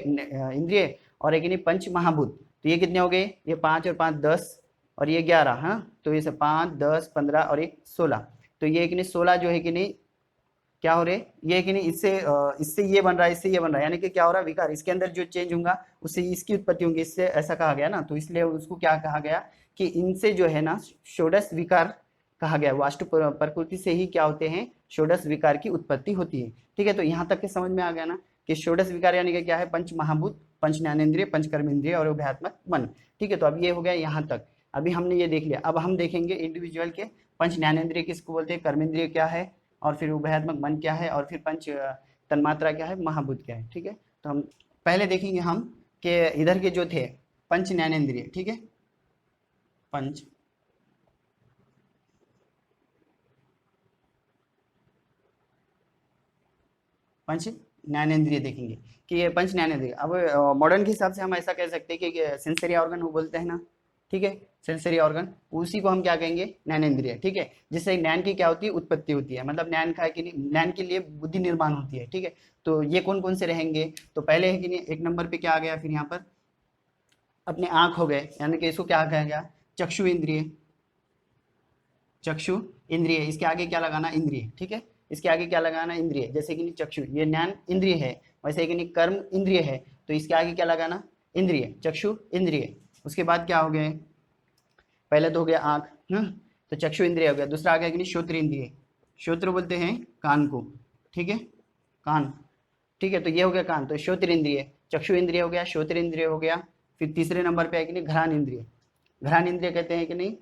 इंद्रिय और एक नहीं पंच महाभूत। तो ये कितने हो गए, ये 5 और 5 10 और ये 11, हाँ। तो ये 5 10 15 और 1 16। तो ये कि नहीं 16 जो है कि नहीं क्या हो रहे, ये कि नहीं इससे ये बन रहा है, इससे ये बन रहा है, यानी कि क्या हो रहा है, विकार। इसके अंदर जो चेंज होगा उससे इसकी उत्पत्ति होगी, इससे ऐसा कहा गया ना। तो इसलिए उसको क्या कहा गया कि इनसे जो है ना षोडश विकार कहा गया। वास्तु प्रकृति से ही क्या होते हैं, षोडश विकार की उत्पत्ति होती है, ठीक है। तो यहाँ तक के समझ में आ गया ना कि षोडश विकार यानी कि क्या है, पंच महाभूत, पंच ज्ञानेंद्रिय, पंच कर्मेंद्रिय और उभयात्मक मन, ठीक है। तो अब ये हो गया यहाँ तक, अभी हमने ये देख लिया। अब हम देखेंगे इंडिविजुअल के पंच ज्ञानेंद्रिय किसको बोलते हैं, कर्मेंद्रिय क्या है, और फिर उभयात्मक मन क्या है, और फिर पंच तन्मात्रा क्या है, महाभूत क्या है, ठीक है। तो हम पहले देखेंगे हम कि इधर के जो थे पंच ज्ञानेंद्रिय, ठीक है, पंच पंच ज्ञानेंद्रिय देखेंगे कि ये पंच ज्ञानेंद्रिय। अब मॉडर्न के हिसाब से हम ऐसा कह सकते हैं कि सेंसरी ऑर्गन वो बोलते हैं ना, ठीक है, सेंसरी ऑर्गन, उसी को हम क्या कहेंगे, ज्ञानेंद्रिय, ठीक है। जिससे ज्ञान की क्या होती है, उत्पत्ति होती है, मतलब ज्ञान का कि ज्ञान के लिए बुद्धि निर्माण होती है, ठीक है। तो ये कौन कौन से रहेंगे, तो पहले है कि नहीं एक नंबर पे क्या आ गया, फिर यहाँ पर अपने आँख हो गए, यानी कि इसको क्या कहा गया, चक्षु इंद्रिय, चक्षु इंद्रिय। इसके आगे क्या लगाना, इंद्रिय, ठीक है। इसके आगे क्या लगाना, इंद्रिय। जैसे कि नहीं चक्षु ये ज्ञान इंद्रिय है, वैसे कि नहीं कर्म इंद्रिय है, तो इसके आगे क्या लगाना, इंद्रिय, चक्षु इंद्रिय। उसके बाद क्या हो गए, पहले तो हो गया आँख, तो चक्षु इंद्रिय हो गया। दूसरा आ गया कि नहीं श्रोत्र इंद्रिय, श्रोत्र बोलते हैं कान को, ठीक है, कान, ठीक है। तो ये हो गया कान, तो श्रोत्र इंद्रिय, चक्षु इंद्रिय हो गया, श्रोत्र इंद्रिय हो गया। फिर तीसरे नंबर पे है कि नहीं घ्राण इंद्रिय, घ्राण इंद्रिय कहते हैं कि नहीं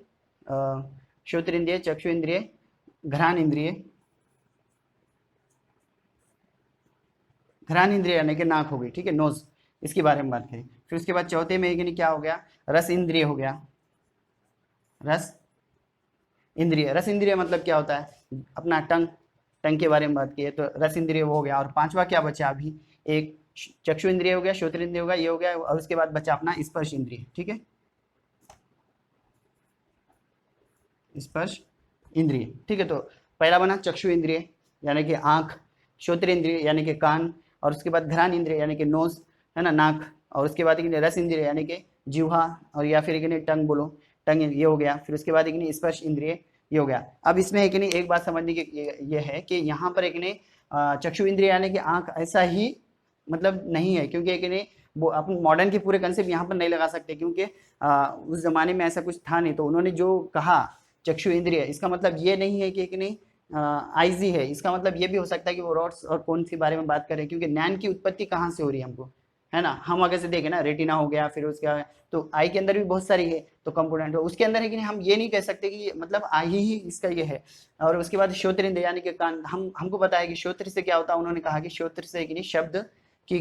श्रोत्र इंद्रिय, चक्षु इंद्रिय, घ्राण इंद्रिय, घ्राण इंद्रिय यानी कि नाक हो गई, ठीक है, नोज, इसके बारे में बात करें। फिर उसके बाद चौथे में कि क्या हो गया, रस इंद्रिय हो गया, रस इंद्रिय। रस इंद्रिय मतलब क्या होता है, अपना टंग, टंग के बारे में बात की है, तो रस इंद्रिय वो हो गया। और पांचवा क्या बचा अभी, एक चक्षु इंद्रिय हो गया, श्रोत्र इंद्रिय हो गया, ये हो गया, और उसके बाद बचा अपना स्पर्श इंद्रिय, ठीक है, स्पर्श इंद्रिय, ठीक है। तो पहला बना चक्षु इंद्रिय यानी कि आंख, श्रोत्र इंद्रिय यानी कि कान, और उसके बाद घ्राण इंद्रिय यानी कि नोज, है ना, नाक, और उसके बाद रस इंद्रिय यानी कि जीवा, और या फिर टंग बोलो, टंग, ये हो गया। फिर उसके बाद स्पर्श इंद्रिय, ये हो गया। अब इसमें एक बात समझने की ये है कि यहाँ पर चक्षु इंद्रिय यानी कि आंख ऐसा ही मतलब नहीं है, क्योंकि वो अपन मॉडर्न के पूरे कंसेप्ट यहाँ पर नहीं लगा सकते, क्योंकि उस जमाने में ऐसा कुछ था नहीं। तो उन्होंने जो कहा चक्षु इंद्रिय, इसका मतलब ये नहीं है कि नहीं आईज ही है, इसका मतलब ये भी हो सकता है कि वो रॉड्स और कौन सी बारे में बात करें, क्योंकि ज्ञान की उत्पत्ति कहाँ से हो रही है हमको, है ना। हम अगर से देखें ना, रेटिना हो गया, फिर उसका तो आई के अंदर भी बहुत सारी है तो कंपोनेंट है उसके अंदर है, कि हम ये नहीं कह सकते कि मतलब आई ही इसका ये है। और उसके बाद श्रोत्र इंद्रिय यानी कि कान, हमको पता है कि श्रोत्र से क्या होता है, उन्होंने कहा कि श्रोत्र से कि नहीं शब्द कि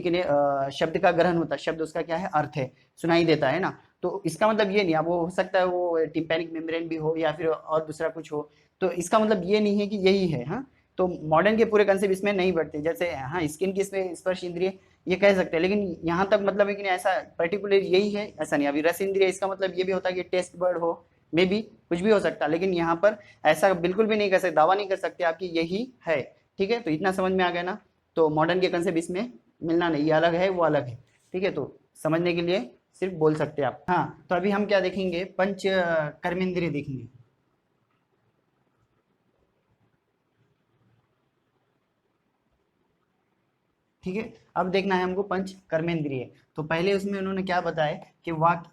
शब्द का ग्रहण होता है, शब्द उसका क्या है, अर्थ है, सुनाई देता है ना। तो इसका मतलब ये नहीं, अब वो हो सकता है वो टिम्पैनिक मेम्ब्रेन भी हो या फिर और दूसरा कुछ हो, तो इसका मतलब ये नहीं है कि यही है। हाँ, तो मॉडर्न के पूरे कंसेप्ट इसमें नहीं बढ़ते, जैसे हाँ स्किन की इसमें स्पर्श इंद्रिय ये कह सकते हैं, लेकिन यहाँ तक मतलब है कि नहीं ऐसा पर्टिकुलर यही है ऐसा नहीं। अभी रस इंद्रिय इसका मतलब ये भी होता है कि टेस्ट बर्ड हो, मे बी कुछ भी हो सकता है, लेकिन यहाँ पर ऐसा बिल्कुल भी नहीं कर सकते, दावा नहीं कर सकते आपकी यही है। ठीक है, तो इतना समझ में आ गया ना। तो मॉडर्न के कंसेप्ट इसमें मिलना नहीं, ये अलग है वो अलग है। ठीक है, तो समझने के लिए सिर्फ बोल सकते हैं आप। हाँ, तो अभी हम क्या देखेंगे, पंच कर्मेंद्रिय देखेंगे। ठीक है, अब देखना है हमको पंच कर्मेंद्रिय। तो पहले उसमें उन्होंने क्या बताया कि वाक,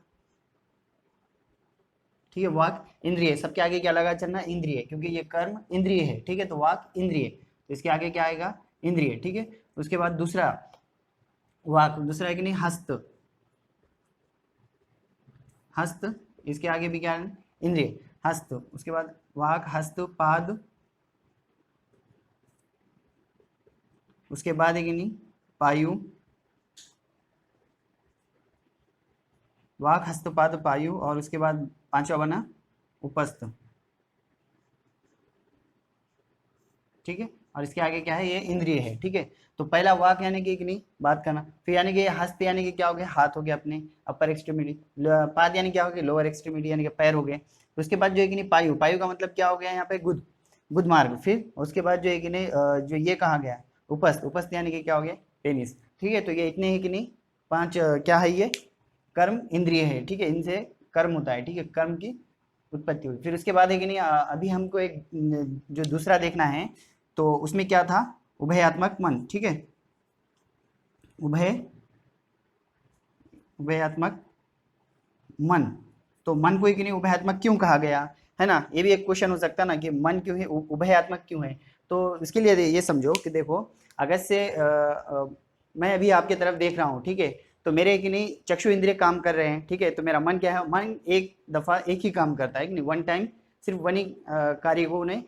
ठीक है, वाक इंद्रिय, सबके आगे क्या लगा चलना, इंद्रिय, क्योंकि ये कर्म इंद्रिय है। ठीक है, तो वाक इंद्रिय, तो इसके आगे क्या आएगा, इंद्रिय। ठीक है, उसके बाद दूसरा वाक, दूसरा है कि नहीं, हस्त, हस्त, इसके आगे भी क्या है, इंद्रिय, हस्त। उसके बाद वाक, हस्त, पाद, उसके बाद है कि नहीं, पायु, वाक, हस्त, पाद, पायु, और उसके बाद पांचवा बना उपस्थ। ठीक है, और इसके आगे क्या है, ये इंद्रिय है। ठीक है, तो पहला वाक यानी कि नहीं बात करना, फिर यानी कि हस्त यानी कि क्या हो गया, हाथ हो गया अपने अपर एक्सट्रीमिटी, पाद यानी क्या हो गया, लोअर एक्सट्रीमिटी यानी कि पैर हो गए। तो उसके बाद जो है कि नहीं पायु, पायु का मतलब क्या हो गया यहाँ पे, गुद, गुद मार्ग। फिर उसके बाद जो है कि नहीं जो ये कहा गया उपस्थ, उपस्थ यानी कि क्या हो गया, पेनिस। ठीक है, तो ये इतने ही कि नहीं पांच क्या है, ये कर्म इंद्रिय है। ठीक है, इनसे कर्म होता है। ठीक है, कर्म की उत्पत्ति हुई। फिर उसके बाद है कि नहीं अभी हमको एक जो दूसरा देखना है, तो उसमें क्या था, उभयात्मक मन। ठीक है, उभय, उभयात्मक मन। तो मन को कि नहीं उभयात्मक क्यों कहा गया, है ना, ये भी एक क्वेश्चन हो सकता है ना कि मन क्यों है, उभयात्मक क्यों है। तो इसके लिए ये समझो कि देखो, अगर से मैं अभी आपके तरफ देख रहा हूँ, ठीक है, तो मेरे कि नहीं चक्षु इंद्रिय काम कर रहे हैं। ठीक है, तो मेरा मन क्या है, मन एक दफा एक ही काम करता है कि नहीं, वन टाइम सिर्फ वन ही कार्य को उन्हें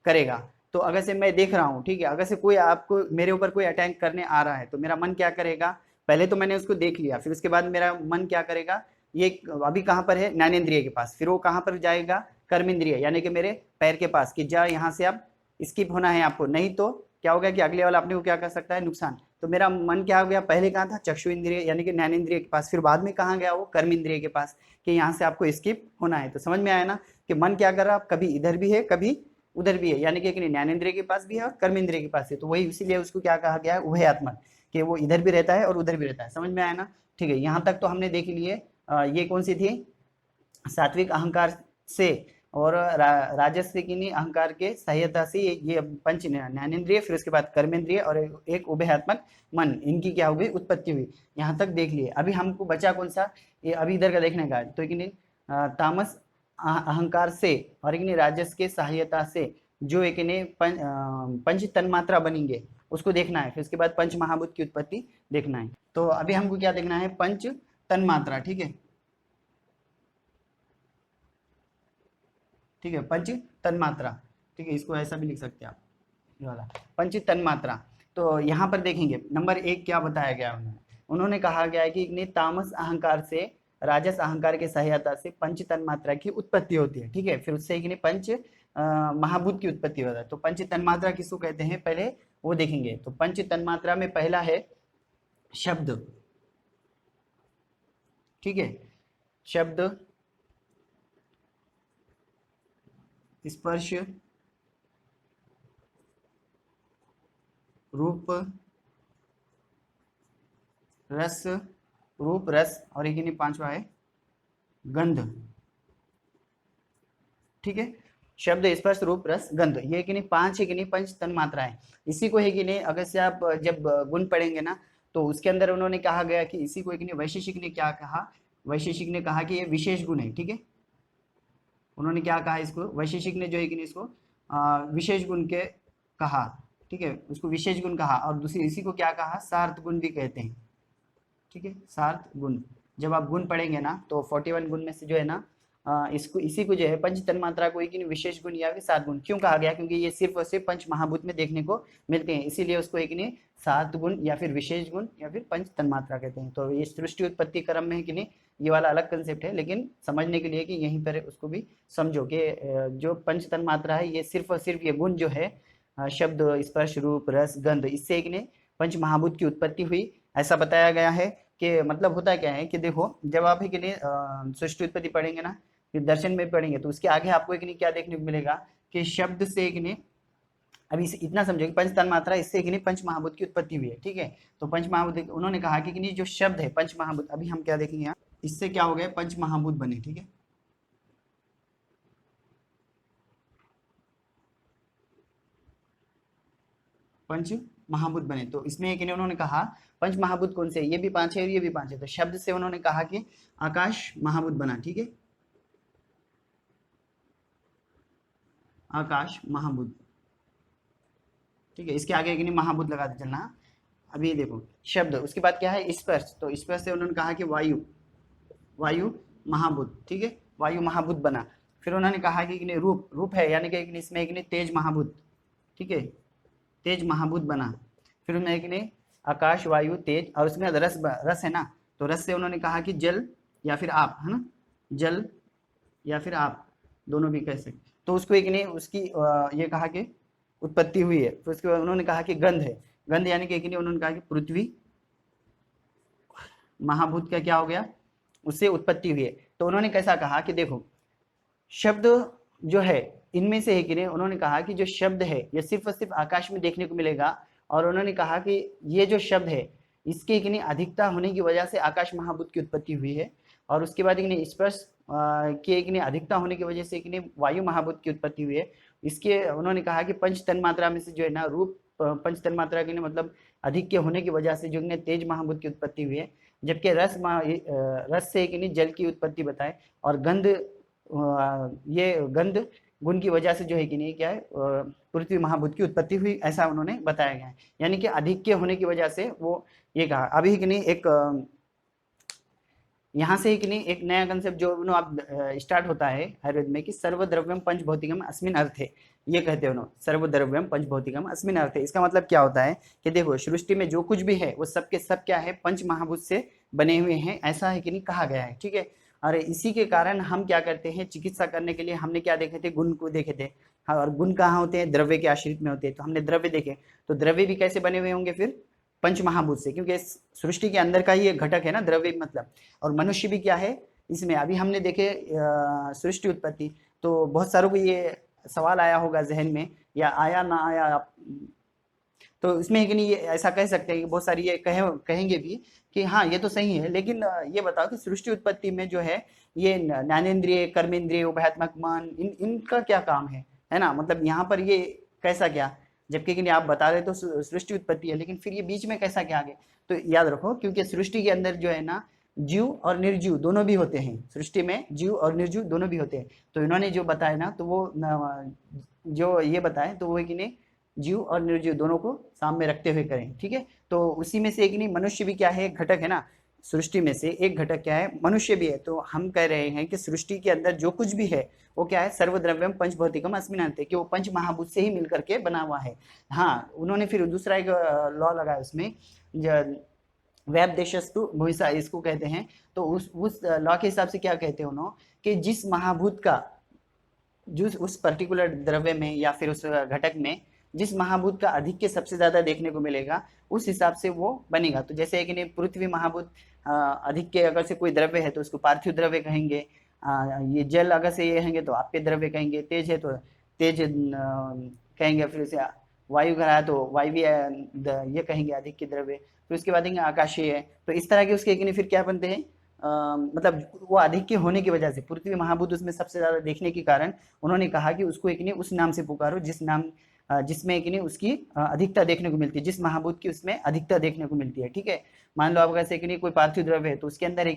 करेगा। तो अगर से मैं देख रहा हूँ, ठीक है, अगर से कोई आपको मेरे ऊपर कोई अटैक करने आ रहा है, तो मेरा मन क्या करेगा, पहले तो मैंने उसको देख लिया, फिर उसके बाद मेरा मन क्या करेगा, ये अभी कहाँ पर है, ज्ञानेंद्रिय के पास, फिर वो कहाँ पर जाएगा, कर्मेंद्रिय यानी कि मेरे पैर के पास, कि जा यहाँ से अब स्किप होना है आपको, नहीं तो क्या होगा कि अगले वाला अपने को क्या कर सकता है, नुकसान। तो मेरा मन क्या हो गया, पहले कहाँ था, चक्षु इंद्रिय यानी कि ज्ञानेंद्रिय के पास, फिर बाद में कहाँ गया वो, कर्म इंद्रिय के पास, कि यहाँ से आपको स्किप होना है। तो समझ में आया ना कि मन क्या कर रहा है, कभी इधर भी है कभी उधर भी है, यानी कि ज्ञानेंद्रिय के पास भी है और कर्मेंद्रिय के पास है। तो वही इसीलिए उसको क्या कहा गया है, उभयात्मक, कि वो इधर भी रहता है और उधर भी रहता है। समझ में आया ना। ठीक है, यहाँ तक तो हमने देख लिए। ये कौन सी थी, सात्विक अहंकार से और राजस की नहीं अहंकार के सहायता से ये पंच ज्ञानेंद्रिय, फिर उसके बाद कर्मेंद्रिय और एक उभयात्मक मन, इनकी क्या हो गई, उत्पत्ति हुई। यहाँ तक देख लिए। अभी हमको बचा कौन सा, ये अभी इधर का देखने का। तो कि नहीं तामस अहंकार से और एक नहीं राजस के सहायता से जो एक नहीं पंच तन्मात्रा बनेंगे, उसको देखना है। फिर उसके बाद पंच महाभूत की उत्पत्ति देखना है। तो अभी हमको क्या देखना है, पंच तन्मात्रा। ठीक है, ठीक है, पंच तन्मात्रा। ठीक है, इसको ऐसा भी लिख सकते हैं आप, ये वाला पंच तन्मात्रा। तो यहाँ पर देखेंगे नंबर एक क्या बताया गया उन्होंने, उन्होंने कहा गया है कि तामस अहंकार से राजस अहंकार के सहायता से पंच तन्मात्रा की उत्पत्ति होती है। ठीक है, फिर उससे कि नहीं पंच महाभूत की उत्पत्ति होता है। तो पंच तन्मात्रा किसको कहते हैं, पहले वो देखेंगे। तो पंच तन्मात्रा में पहला है शब्द। ठीक है, शब्द, स्पर्श, रूप, रस, रूप रस, और एक नहीं पांचवा है गंध। ठीक है, शब्द, स्पर्श, रूप, रस, गंध, ये कि नहीं पांच है कि नहीं पंच तन मात्राएं। इसी को है कि नहीं, अगर से आप जब गुण पढ़ेंगे ना, तो उसके अंदर उन्होंने कहा गया कि इसी को एक नहीं वैशेषिक ने क्या कहा, वैशेषिक ने कहा कि ये विशेष गुण है। ठीक है, उन्होंने क्या कहा, इसको वैशेषिक ने जो है कि नहीं इसको विशेष गुण के कहा। ठीक है, उसको विशेष गुण कहा, और दूसरी इसी को क्या कहा, सार्थ गुण भी कहते हैं। ठीक है, सार्थ गुण, जब आप गुण पढ़ेंगे ना, तो 41 गुण में से जो है ना इसको इसी को जो है पंच तन्मात्रा को एक विशेष गुण या फिर सात गुण क्यों कहा गया, क्योंकि ये सिर्फ और सिर्फ पंच महाभूत में देखने को मिलते हैं, इसीलिए उसको एक सात गुण या फिर विशेष गुण या फिर पंच तन्मात्रा कहते हैं। तो ये सृष्टि उत्पत्ति क्रम में है कि नहीं, ये वाला अलग कंसेप्ट है, लेकिन समझने के लिए कि यहीं पर उसको भी समझो कि जो पंच तन्मात्रा है ये सिर्फ और सिर्फ ये गुण जो है शब्द, स्पर्श, रूप, रस, गंध, इससे एक पंच महाभूत की उत्पत्ति हुई, ऐसा बताया गया है। कि मतलब होता क्या है कि देखो, जब आप एक सृष्टि उत्पत्ति पढ़ेंगे ना, फिर दर्शन में पढ़ेंगे, तो उसके आगे आपको एक क्या देखने को मिलेगा कि शब्द से एक अभी इतना समझो कि पंच तन्मात्रा, इससे एक पंच महाभूत की उत्पत्ति हुई है। ठीक है, तो पंच महाभूत उन्होंने कहा कि जो शब्द है पंच महाभूत, अभी हम क्या देखेंगे यहाँ, इससे क्या हो गया, पंच महाभूत बने। ठीक है, पंच महाभूत बने। तो इसमें एक उन्होंने कहा पंच महाभूत कौन से, ये भी पांच है और ये भी पांच है। तो शब्द से उन्होंने कहा कि आकाश महाभूत बना। ठीक है, आकाश महाभूत। ठीक है, इसके आगे एक महाभूत लगाते चलना। अभी ये देखो शब्द, उसके बाद क्या है, स्पर्श। तो स्पर्श से उन्होंने कहा कि वायु, वायु महाभूत। ठीक है, वायु महाभूत बना। फिर उन्होंने कहा कि रूप, रूप है यानी कि इसमें एक तेज महाभूत। ठीक है, तेज महाभूत बना। फिर उन्होंने एक आकाश, वायु, तेज, और उसमें रस, रस है ना, तो रस से उन्होंने कहा कि जल या फिर आप, है ना, जल या फिर आप, दोनों भी कह सकते। तो उसको एक उसकी ये कहा कि उत्पत्ति हुई है। फिर उसके बाद उन्होंने कहा कि गंध है, गंध यानी कि उन्होंने कहा कि पृथ्वी महाभूत का क्या हो गया, उससे उत्पत्ति हुई है। तो उन्होंने कैसा कहा कि देखो शब्द जो है इनमें से है कि उन्होंने कहा कि जो शब्द है ये सिर्फ और सिर्फ आकाश में देखने को मिलेगा, और उन्होंने कहा कि ये जो शब्द है इसके अधिकता होने की वजह से आकाश महाभूत की उत्पत्ति हुई है, और उसके बाद स्पर्श की अधिकता होने की वजह से वायु महाभूत की उत्पत्ति हुई है। इसके उन्होंने कहा कि पंच तन्मात्रा में से जो है ना रूप, पंच तन्मात्रा के मतलब अधिक के होने की वजह से जो तेज महाभूत की उत्पत्ति हुई है, जबकि रस रस से जल की उत्पत्ति बताए, और गंध, ये गंध गुण की वजह से जो है क्या है पृथ्वी महाभूत की उत्पत्ति हुई, ऐसा उन्होंने बताया गया है। यानी कि अधिक के होने की वजह से वो ये कहा। अभी एक यहाँ से एक नया कंसेप्ट जो आप स्टार्ट होता है आयुर्वेद में कि सर्वद्रव्यम पंचभौतिकम अस्मिन अर्थे, ये कहते हैं उन्होंने, सर्वद्रव्यम पंचभौतिकम अस्मिन अर्थे। इसका मतलब क्या होता है कि देखो सृष्टि में जो कुछ भी है वो सब के सब क्या है, पंच महाभूत से बने हुए हैं, ऐसा है कि नहीं कहा गया है। ठीक है, और इसी के कारण हम क्या करते हैं, चिकित्सा करने के लिए हमने क्या देखे थे, गुण को देखे थे। हाँ, और गुण कहाँ होते हैं, द्रव्य के आश्रित में होते हैं। तो हमने द्रव्य देखे, तो द्रव्य भी कैसे बने हुए होंगे फिर, पंच महाभूत से, क्योंकि सृष्टि के अंदर का ही एक घटक है ना द्रव्य मतलब। और मनुष्य भी क्या है इसमें, अभी हमने देखे सृष्टि उत्पत्ति, तो बहुत सारों को ये सवाल आया होगा जहन में, या आया ना आया, तो इसमें कि नहीं ये ऐसा कह सकते हैं कि बहुत सारी ये कहेंगे भी कि हाँ ये तो सही है, लेकिन ये बताओ कि सृष्टि उत्पत्ति में जो है ये ज्ञानेन्द्रिय, कर्मेंद्रिय, उभयात्मक मन, इनका क्या काम है ना, मतलब यहाँ पर ये कैसा क्या, जबकि आप बता रहे तो सृष्टि उत्पत्ति है, लेकिन फिर ये बीच में कैसा क्या आ गया। तो याद रखो, क्योंकि सृष्टि के अंदर जो है ना जीव और निर्जीव दोनों भी होते हैं, सृष्टि में जीव और निर्जीव दोनों भी होते हैं। तो इन्होंने जो बताया ना, तो वो जो ये बताए तो वो कि जीव और निर्जीव दोनों को सामने रखते हुए करें। ठीक है, तो उसी में से एक मनुष्य भी क्या है, एक घटक है ना, सृष्टि में से एक घटक क्या है, मनुष्य भी है। तो हम कह रहे हैं कि सृष्टि के अंदर जो कुछ भी है वो क्या है, सर्वद्रव्यम पंचभौतिकम अस्मिन् अर्थे, कि वो पंच महाभूत से ही मिलकर के बना हुआ है। हाँ, उन्होंने फिर दूसरा एक लॉ लगाया उसमें, व्यापदेशस्तु भूयिसा, इसको कहते हैं। तो उस लॉ के हिसाब से क्या कहते हैं उन्होंने, कि जिस महाभूत का जो उस पर्टिकुलर द्रव्य में या फिर उस घटक में जिस महाभूत का अधिक के सबसे ज्यादा देखने को मिलेगा, उस हिसाब से वो बनेगा। तो जैसे कि पृथ्वी महाभूत अधिक के अगर से कोई द्रव्य है तो उसको पार्थिव द्रव्य कहेंगे, ये जल अगर से ये कहेंगे तो आपके द्रव्य कहेंगे, तेज है तो तेज कहेंगे, फिर से वायु का है तो वायु ये कहेंगे अधिक के द्रव्य, फिर उसके बाद आकाशीय है। तो इस तरह के उसके फिर क्या बनते हैं, मतलब वो अधिक के होने की वजह से पृथ्वी महाभूत उसमें सबसे ज्यादा देखने के कारण उन्होंने कहा कि उसको उस नाम से पुकारो जिसमें उसकी अधिकता देखने को मिलती है, जिस महाभूत की उसमें अधिकता देखने को मिलती है। ठीक है, मान लो आप कैसे कोई पार्थिव द्रव्य है तो उसके अंदर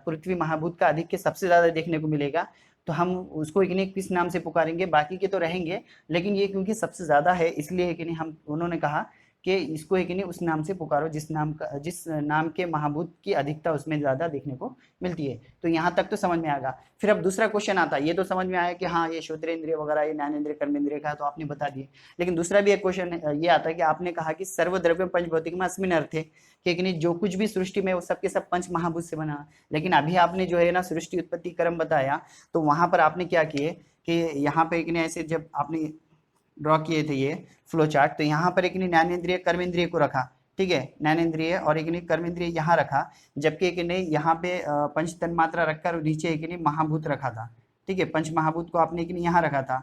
पृथ्वी महाभूत का अधिक के सबसे ज्यादा देखने को मिलेगा, तो हम उसको किस नाम से पुकारेंगे, बाकी के तो रहेंगे, लेकिन ये क्योंकि सबसे ज्यादा है इसलिए हम उन्होंने कहा कि इसको है कि नहीं उस नाम से पुकारो जिस नाम के महाभूत की अधिकता उसमें ज्यादा देखने को मिलती है। तो यहाँ तक तो समझ में आएगा। फिर अब दूसरा क्वेश्चन आता है, ये तो समझ में आया कि हाँ ये श्रोत्रेंद्रिय वगैरह ये ज्ञानेंद्रिय कर्मेंद्रिय का तो आपने बता दिए, लेकिन दूसरा भी एक क्वेश्चन ये आता है कि आपने कहा कि सर्वद्रव्य पंचभौतिक में अस्मिन अर्थे कि नहीं जो कुछ भी सृष्टि में वो सबके सब पंच महाभूत से बना। लेकिन अभी आपने जो है ना सृष्टि उत्पत्ति क्रम बताया, तो वहां पर आपने क्या किए कि यहाँ पे एक ऐसे जब आपने ड्रॉ किए थे ये फ्लो चार्ट, तो यहाँ पर एक ज्ञानेंद्रिय कर्मेंद्रिय को रखा, ठीक है, ज्ञानेंद्रिय और एक कर्मेंद्रिय यहाँ रखा, जबकि एक ने यहाँ पे पंच तन्मात्रा रखकर नीचे एक ने महाभूत रखा था, ठीक है, पंच महाभूत को आपने एक यहाँ रखा था,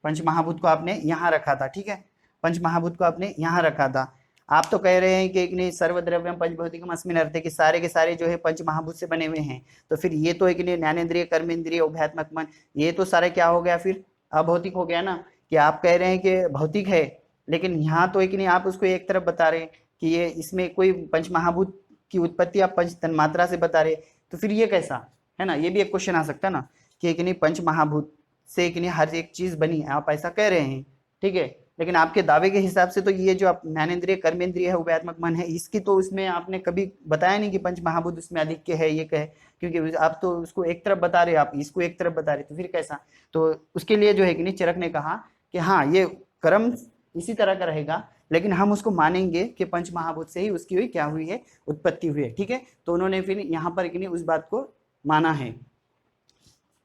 पंच महाभूत को आपने यहाँ रखा था, ठीक है, पंच महाभूत को आपने यहाँ रखा था। आप तो कह रहे हैं कि एक नहीं सर्वद्रव्यम पंचभौतिकम अस्मिन् अर्थे कि सारे के सारे जो है पंच महाभूत से बने हुए हैं, तो फिर ये तो एक नहीं ज्ञानेंद्रिय कर्मेंद्रिय उभयात्मक मन ये तो सारा क्या हो गया, फिर अभौतिक हो गया ना। कि आप कह रहे हैं कि भौतिक है, लेकिन यहाँ तो एक नहीं आप उसको एक तरफ बता रहे हैं कि ये इसमें कोई पंच महाभूत की उत्पत्ति आप पंच तन्मात्रा से बता रहे, तो फिर ये कैसा है ना, ये भी एक क्वेश्चन आ सकता है ना कि एक नहीं पंच महाभूत से एक नहीं हर एक चीज बनी, आप ऐसा कह रहे हैं, ठीक है, लेकिन आपके दावे के हिसाब से तो ये जो आप ज्ञानेंद्रिय कर्मेंद्रिय है उभयात्मक मन है, इसकी तो उसमें आपने कभी बताया नहीं कि पंच महाभूत उसमें अधिक के है ये कहे, क्योंकि आप तो उसको एक तरफ बता रहे, आप इसको एक तरफ बता रहे, तो फिर कैसा। तो उसके लिए जो है कि नहीं चरक ने कहा कि हाँ ये क्रम इसी तरह का रहेगा, लेकिन हम उसको मानेंगे कि पंच महाभूत से ही उसकी हुई क्या हुई है, उत्पत्ति हुई है, ठीक है। तो उन्होंने फिर यहाँ पर कि नहीं उस बात को माना है,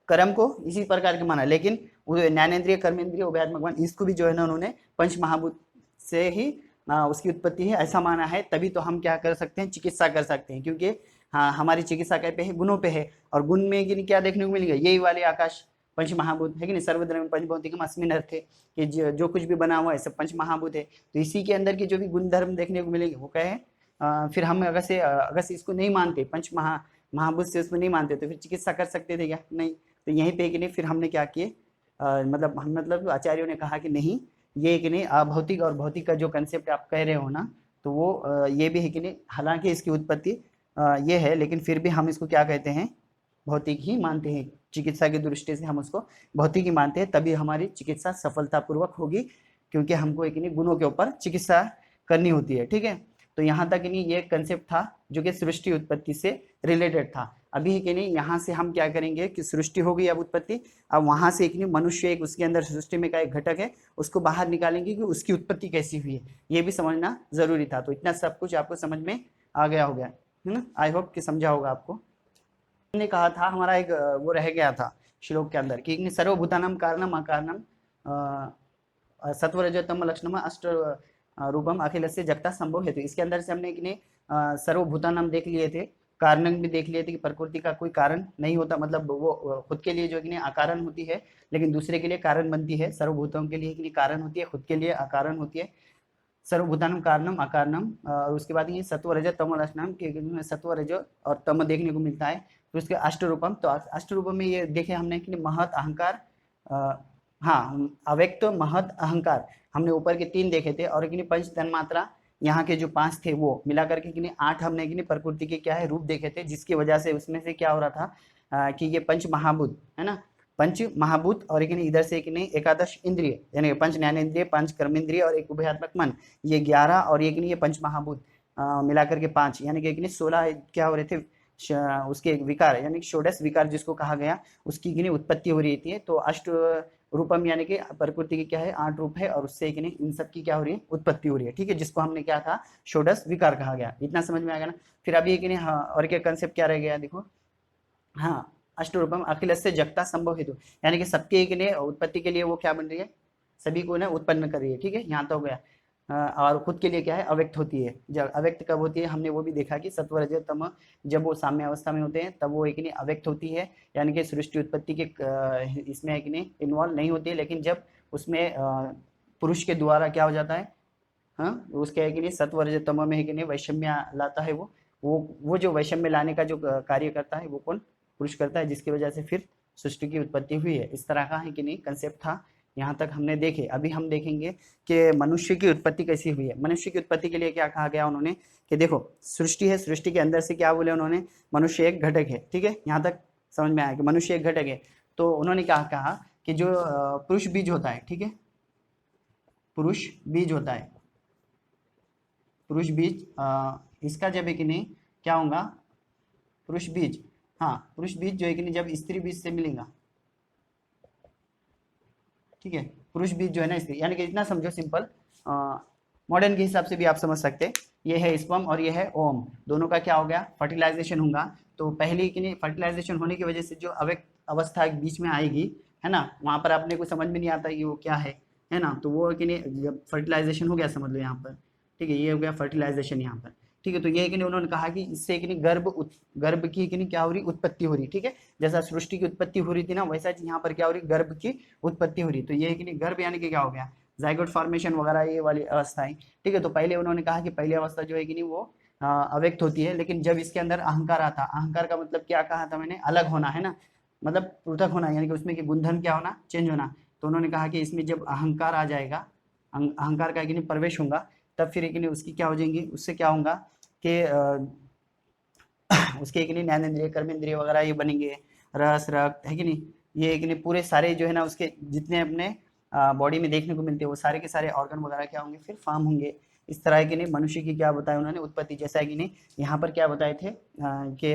कर्म को इसी प्रकार के माना, लेकिन ज्ञानेंद्रिय कर्मेंद्रिय उभयात्मक मन इसको भी जो है ना उन्होंने पंच महाभूत से ही उसकी उत्पत्ति है ऐसा माना है। तभी तो हम क्या कर सकते हैं, चिकित्सा कर सकते हैं, क्योंकि हाँ हमारी चिकित्सा क्या पे है, गुणों पे है, और गुण में कि क्या देखने को मिलेगा, यही वाले आकाश पंच महाभूत है कि नहीं, सर्वद्रव्यम पंचभौतिकम अस्मिन् अर्थे कि जो कुछ भी बना हुआ है सब पंच महाभूत है। तो इसी के अंदर के जो भी गुण धर्म देखने को मिलेंगे वो क्या है। फिर हम अगर से इसको नहीं मानते, पंच महाभूत से उसमें नहीं मानते, तो फिर चिकित्सा कर सकते थे क्या, नहीं। तो यहीं पे कि नहीं फिर हमने क्या किए, मतलब आचार्यों ने कहा कि नहीं ये कि नहीं अभौतिक और भौतिक का जो कंसेप्ट आप कह रहे हो ना, तो वो ये भी है कि नहीं, हालांकि इसकी उत्पत्ति ये है, लेकिन फिर भी हम इसको क्या कहते हैं, भौतिक ही मानते हैं। चिकित्सा की दृष्टि से हम उसको भौतिक ही मानते हैं, तभी हमारी चिकित्सा सफलतापूर्वक होगी, क्योंकि हमको एक नहीं गुणों के ऊपर चिकित्सा करनी होती है, ठीक है। तो यहाँ तक नहीं ये कंसेप्ट था जो कि सृष्टि उत्पत्ति से रिलेटेड था। अभी कि नहीं यहाँ से हम क्या करेंगे कि सृष्टि हो गई अब उत्पत्ति, अब वहां से एक नहीं मनुष्य एक उसके अंदर सृष्टि में का एक घटक है, उसको बाहर निकालेंगे कि उसकी उत्पत्ति कैसी हुई है, ये भी समझना जरूरी था। तो इतना सब कुछ आपको समझ में आ गया होगा, है ना, आई होप कि समझा होगा आपको। हमने कहा था हमारा एक वो रह गया था श्लोक के अंदर कि सर्वभूतानां कारणम अकारणम सत्वरजतम लक्षणम अष्ट रूपम अखिलस्य जगता संभव हेतु। इसके अंदर से हमने कि सर्वभूतानां देख लिए थे, कारण भी देख लिए थे कि प्रकृति का कोई कारण नहीं होता, मतलब वो खुद के लिए जो कि अकारण होती है, लेकिन दूसरे के लिए कारण बनती है। सर्वभूतों के लिए कि कारण होती है, खुद के लिए अकारण होती है। सर्वभूतानां कारणम अकारणम, और उसके बाद ये सत्व रज तम लक्षणम के सत्व रज और तम देखने को मिलता है। तो उसके अष्ट रूपम, तो अष्ट रूपम में ये देखे हमने कि महत अहंकार, हाँ अव्यक्त महत अहंकार हमने ऊपर के 3 देखे थे, और कि पंच तन्मात्रा यहाँ के जो 5 थे वो मिला करके कि 8 हमने कि प्रकृति के क्या है रूप देखे थे, जिसकी वजह से उसमें से क्या हो रहा था कि ये पंच महाभूत है ना, पंच महाभूत और एक इधर से एक एकादश इंद्रिय यानी पंच ज्ञानेंद्रिय, पंच कर्मेंद्रिय और एक उभयात्मक मन, ये 11 और एक ये पंच महाभूत मिलाकर के 5 यानी कि 16 क्या हो रहे थे, उसके विकार यानी षोडश विकार जिसको कहा गया उसकी उत्पत्ति हो रही थी। तो अष्ट रूपम यानी कि प्रकृति की क्या है 8 रूप है, और उससे इन सब की क्या हो रही है, उत्पत्ति हो रही है, ठीक है, जिसको हमने क्या था षोडश विकार कहा गया। इतना समझ में आ गया ना। फिर अभी एक हाँ और क्या कंसेप्ट क्या रह गया देखो, हाँ अष्ट रूपम अखिलस्य जगता संभव हेतु, यानी कि सबके एक उत्पत्ति के लिए वो क्या बन रही है, सभी को ना उत्पन्न कर रही है, ठीक है, यहाँ तो हो गया। और खुद के लिए क्या है अव्यक्त होती है। जब अव्यक्त कब होती है हमने वो भी देखा कि सत्व रज तम जब वो साम्य अवस्था में होते हैं तब वो एक अव्यक्त होती है, यानी कि सृष्टि उत्पत्ति के इसमें एक इन्वॉल्व नहीं होती है। लेकिन जब उसमें पुरुष के द्वारा क्या हो जाता है, हाँ उसके एक सत्व रज तम में एक वैषम्य लाता है, वो जो वैषम्य लाने का जो कार्य करता है वो कौन, पुरुष करता है, जिसकी वजह से फिर सृष्टि की उत्पत्ति हुई है। इस तरह का है कि नहीं कंसेप्ट था, यहाँ तक हमने देखे। अभी हम देखेंगे कि मनुष्य की उत्पत्ति कैसी हुई है। मनुष्य की उत्पत्ति के लिए क्या कहा गया उन्होंने कि देखो सृष्टि है, सृष्टि के अंदर से क्या बोले उन्होंने, मनुष्य एक घटक है, ठीक है, यहाँ तक समझ में आया कि मनुष्य एक घटक है। तो उन्होंने क्या कहा कि जो पुरुष बीज होता है, ठीक है, पुरुष बीज होता है। पुरुष बीज इसका जब है कि नहीं क्या होगा, पुरुष बीज, हाँ पुरुष बीज जो है कि नहीं जब स्त्री बीज से मिलेगा, ठीक है, पुरुष बीज जो है ना स्त्री, यानी कि इतना समझो सिंपल, मॉडर्न के हिसाब से भी आप समझ सकते हैं, ये है स्पर्म और ये है ओम, दोनों का क्या हो गया, फर्टिलाइजेशन होगा। तो पहले कि नहीं फर्टिलाइजेशन होने की वजह से जो अव्यक्त अवस्था बीच में आएगी, है ना, वहां पर आपने को समझ में नहीं आता कि वो क्या है ना, तो वो कि नहीं जब फर्टिलाइजेशन हो गया समझ लो यहाँ पर, ठीक है, ये हो गया फर्टिलाइजेशन यहाँ पर, ठीक है। तो ये कि नहीं उन्होंने कहा कि इससे कि नहीं गर्भ की कि नहीं क्या हो रही, उत्पत्ति हो रही, ठीक है, जैसा सृष्टि की उत्पत्ति हो रही थी ना, वैसा यहाँ पर क्या हो रही, गर्भ की उत्पत्ति हो रही। तो ये कि नहीं गर्भ यानी कि क्या हो गया, जाइगोट फॉर्मेशन वगैरह ये वाली अवस्थाएं, ठीक है। तो पहले उन्होंने कहा कि पहली अवस्था जो है कि नहीं वो अव्यक्त होती है, लेकिन जब इसके अंदर अहंकार आता, अहंकार का मतलब क्या कहा था मैंने, अलग होना, है ना, मतलब पृथक होना, यानी कि उसमें कि गुणधर्म क्या होना, चेंज होना। तो उन्होंने कहा कि इसमें जब अहंकार आ जाएगा, अहंकार का कि नहीं प्रवेश होगा, तब फिर कि नहीं उसकी क्या हो जाएंगी, उससे क्या होगा कि उसके कि नहीं ज्ञानेंद्रिय कर्मेंद्रिय वगैरह ये बनेंगे, रस रक्त है कि नहीं, ये कि नहीं पूरे सारे जो है ना उसके जितने अपने बॉडी में देखने को मिलते हैं वो सारे के सारे ऑर्गन वगैरह क्या होंगे, फिर फॉर्म होंगे। इस तरह की नहीं मनुष्य की क्या बताया उन्होंने उत्पत्ति, जैसा है कि नहीं यहाँ पर क्या बताए थे कि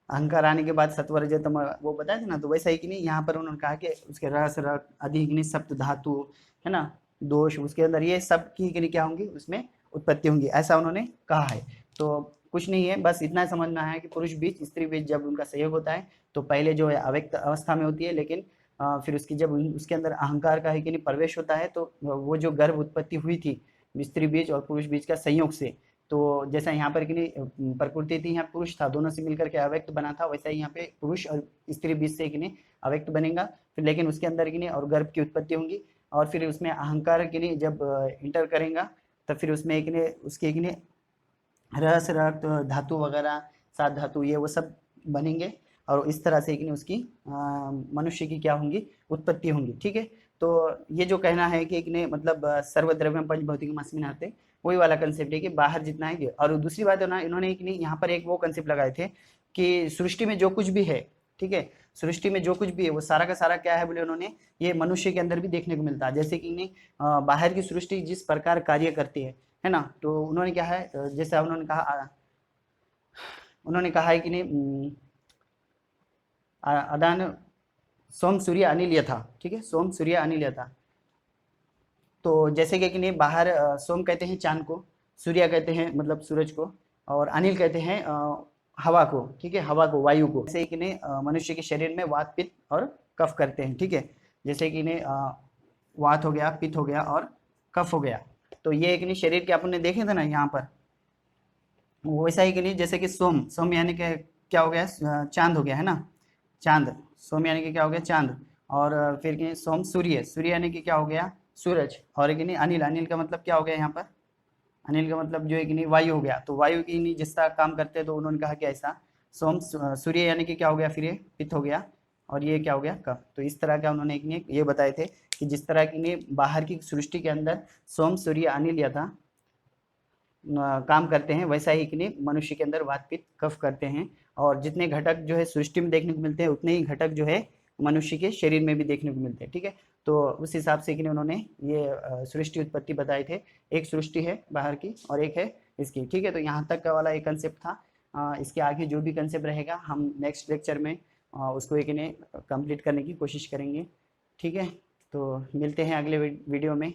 अहंकार आने के बाद सत्वर रजतम वो बताए थे ना, तो वैसा ही कि नहीं यहाँ पर उन्होंने कहा कि उसके रस रक्त अधिक नहीं सप्त धातु, है ना, दोष उसके अंदर ये सब की कि नहीं क्या होंगी, उसमें उत्पत्ति होंगी, ऐसा उन्होंने कहा है। तो कुछ नहीं है, बस इतना समझना है कि पुरुष बीज स्त्री बीज जब उनका संयोग होता है तो पहले जो है अव्यक्त अवस्था में होती है, लेकिन फिर उसकी जब उसके अंदर अहंकार का है कि नहीं प्रवेश होता है, तो वो जो गर्भ उत्पत्ति हुई थी स्त्री बीज और पुरुष बीज का संयोग से, तो जैसा यहाँ पर कि नहीं प्रकृति थी, यहाँ पुरुष था, दोनों से मिलकर के अव्यक्त बना था, वैसा ही यहाँ पे पुरुष और स्त्री बीज से कि नहीं अव्यक्त बनेगा फिर, लेकिन उसके अंदर कि नहीं और गर्भ की उत्पत्ति होंगी, और फिर उसमें अहंकार के लिए जब इंटर करेगा तब फिर उसमें एक ने उसके एक ने रस रक्त धातु वगैरह सात धातु ये वो सब बनेंगे, और इस तरह से कि नहीं उसकी मनुष्य की क्या होंगी, उत्पत्ति होंगी, ठीक है। तो ये जो कहना है कि एक ने मतलब सर्वद्रव्यम पंच भौतिकम अस्मिन् आते, वही वाला कंसेप्ट है कि बाहर जितना है। और दूसरी बात है ना, इन्होंने एक नहीं यहाँ पर एक वो कंसेप्ट लगाए थे कि सृष्टि में जो कुछ भी है, ठीक है, सृष्टि में जो कुछ भी है वो सारा का सारा क्या है बोले उन्होंने, ये मनुष्य के अंदर भी देखने को मिलता है। जैसे कि नहीं बाहर की सृष्टि जिस प्रकार कार्य करती है ना, तो उन्होंने क्या है जैसे उन्होंने कहा है कि नहीं अदान सोम सूर्य अनिल यथा, ठीक है, सोम सूर्य अनिल यथा। तो जैसे कि नहीं बाहर सोम कहते हैं चांद को, सूर्य कहते हैं मतलब सूरज को, और अनिल कहते हैं हवा को, ठीक है, हवा को, वायु को। जैसे कि नहीं मनुष्य के शरीर में वात पित्त और कफ करते हैं, ठीक है, जैसे कि नहीं वात हो गया, पित्त हो गया और कफ हो गया। तो ये एक नहीं शरीर के अपन ने देखे थे ना यहाँ पर, वैसा ही कि नहीं जैसे कि सोम, सोम यानी कि क्या हो गया, चांद हो गया, है ना, चांद, सोम यानी कि क्या हो गया, चांद। और फिर कि सोम सूर्य, सूर्य यानी कि क्या हो गया, सूरज। और कि नहीं अनिल, अनिल का मतलब क्या हो गया यहाँ पर, अनिल का मतलब जो है कि नहीं वायु हो गया। तो वायु की नहीं जिस तरह काम करते हैं, तो उन्होंने कहा कि ऐसा सोम सूर्य यानी कि क्या हो गया, फिर ये पित्त हो गया, और ये क्या हो गया, कफ। तो इस तरह का उन्होंने एक ने ये बताए थे कि जिस तरह की ने बाहर की सृष्टि के अंदर सोम सूर्य अनिल या था काम करते हैं, वैसा ही कि नहीं मनुष्य के अंदर वात पित्त कफ करते हैं। और जितने घटक जो है सृष्टि में देखने को मिलते हैं, उतने ही घटक जो है मनुष्य के शरीर में भी देखने को मिलते हैं, ठीक है। तो उस हिसाब से कि उन्होंने ये सृष्टि उत्पत्ति बताए थे, एक सृष्टि है बाहर की और एक है इसकी, ठीक है। तो यहाँ तक का वाला एक कंसेप्ट था। इसके आगे जो भी कंसेप्ट रहेगा हम नेक्स्ट लेक्चर में उसको एक इन्हें कंप्लीट करने की कोशिश करेंगे, ठीक है। तो मिलते हैं अगले वीडियो में।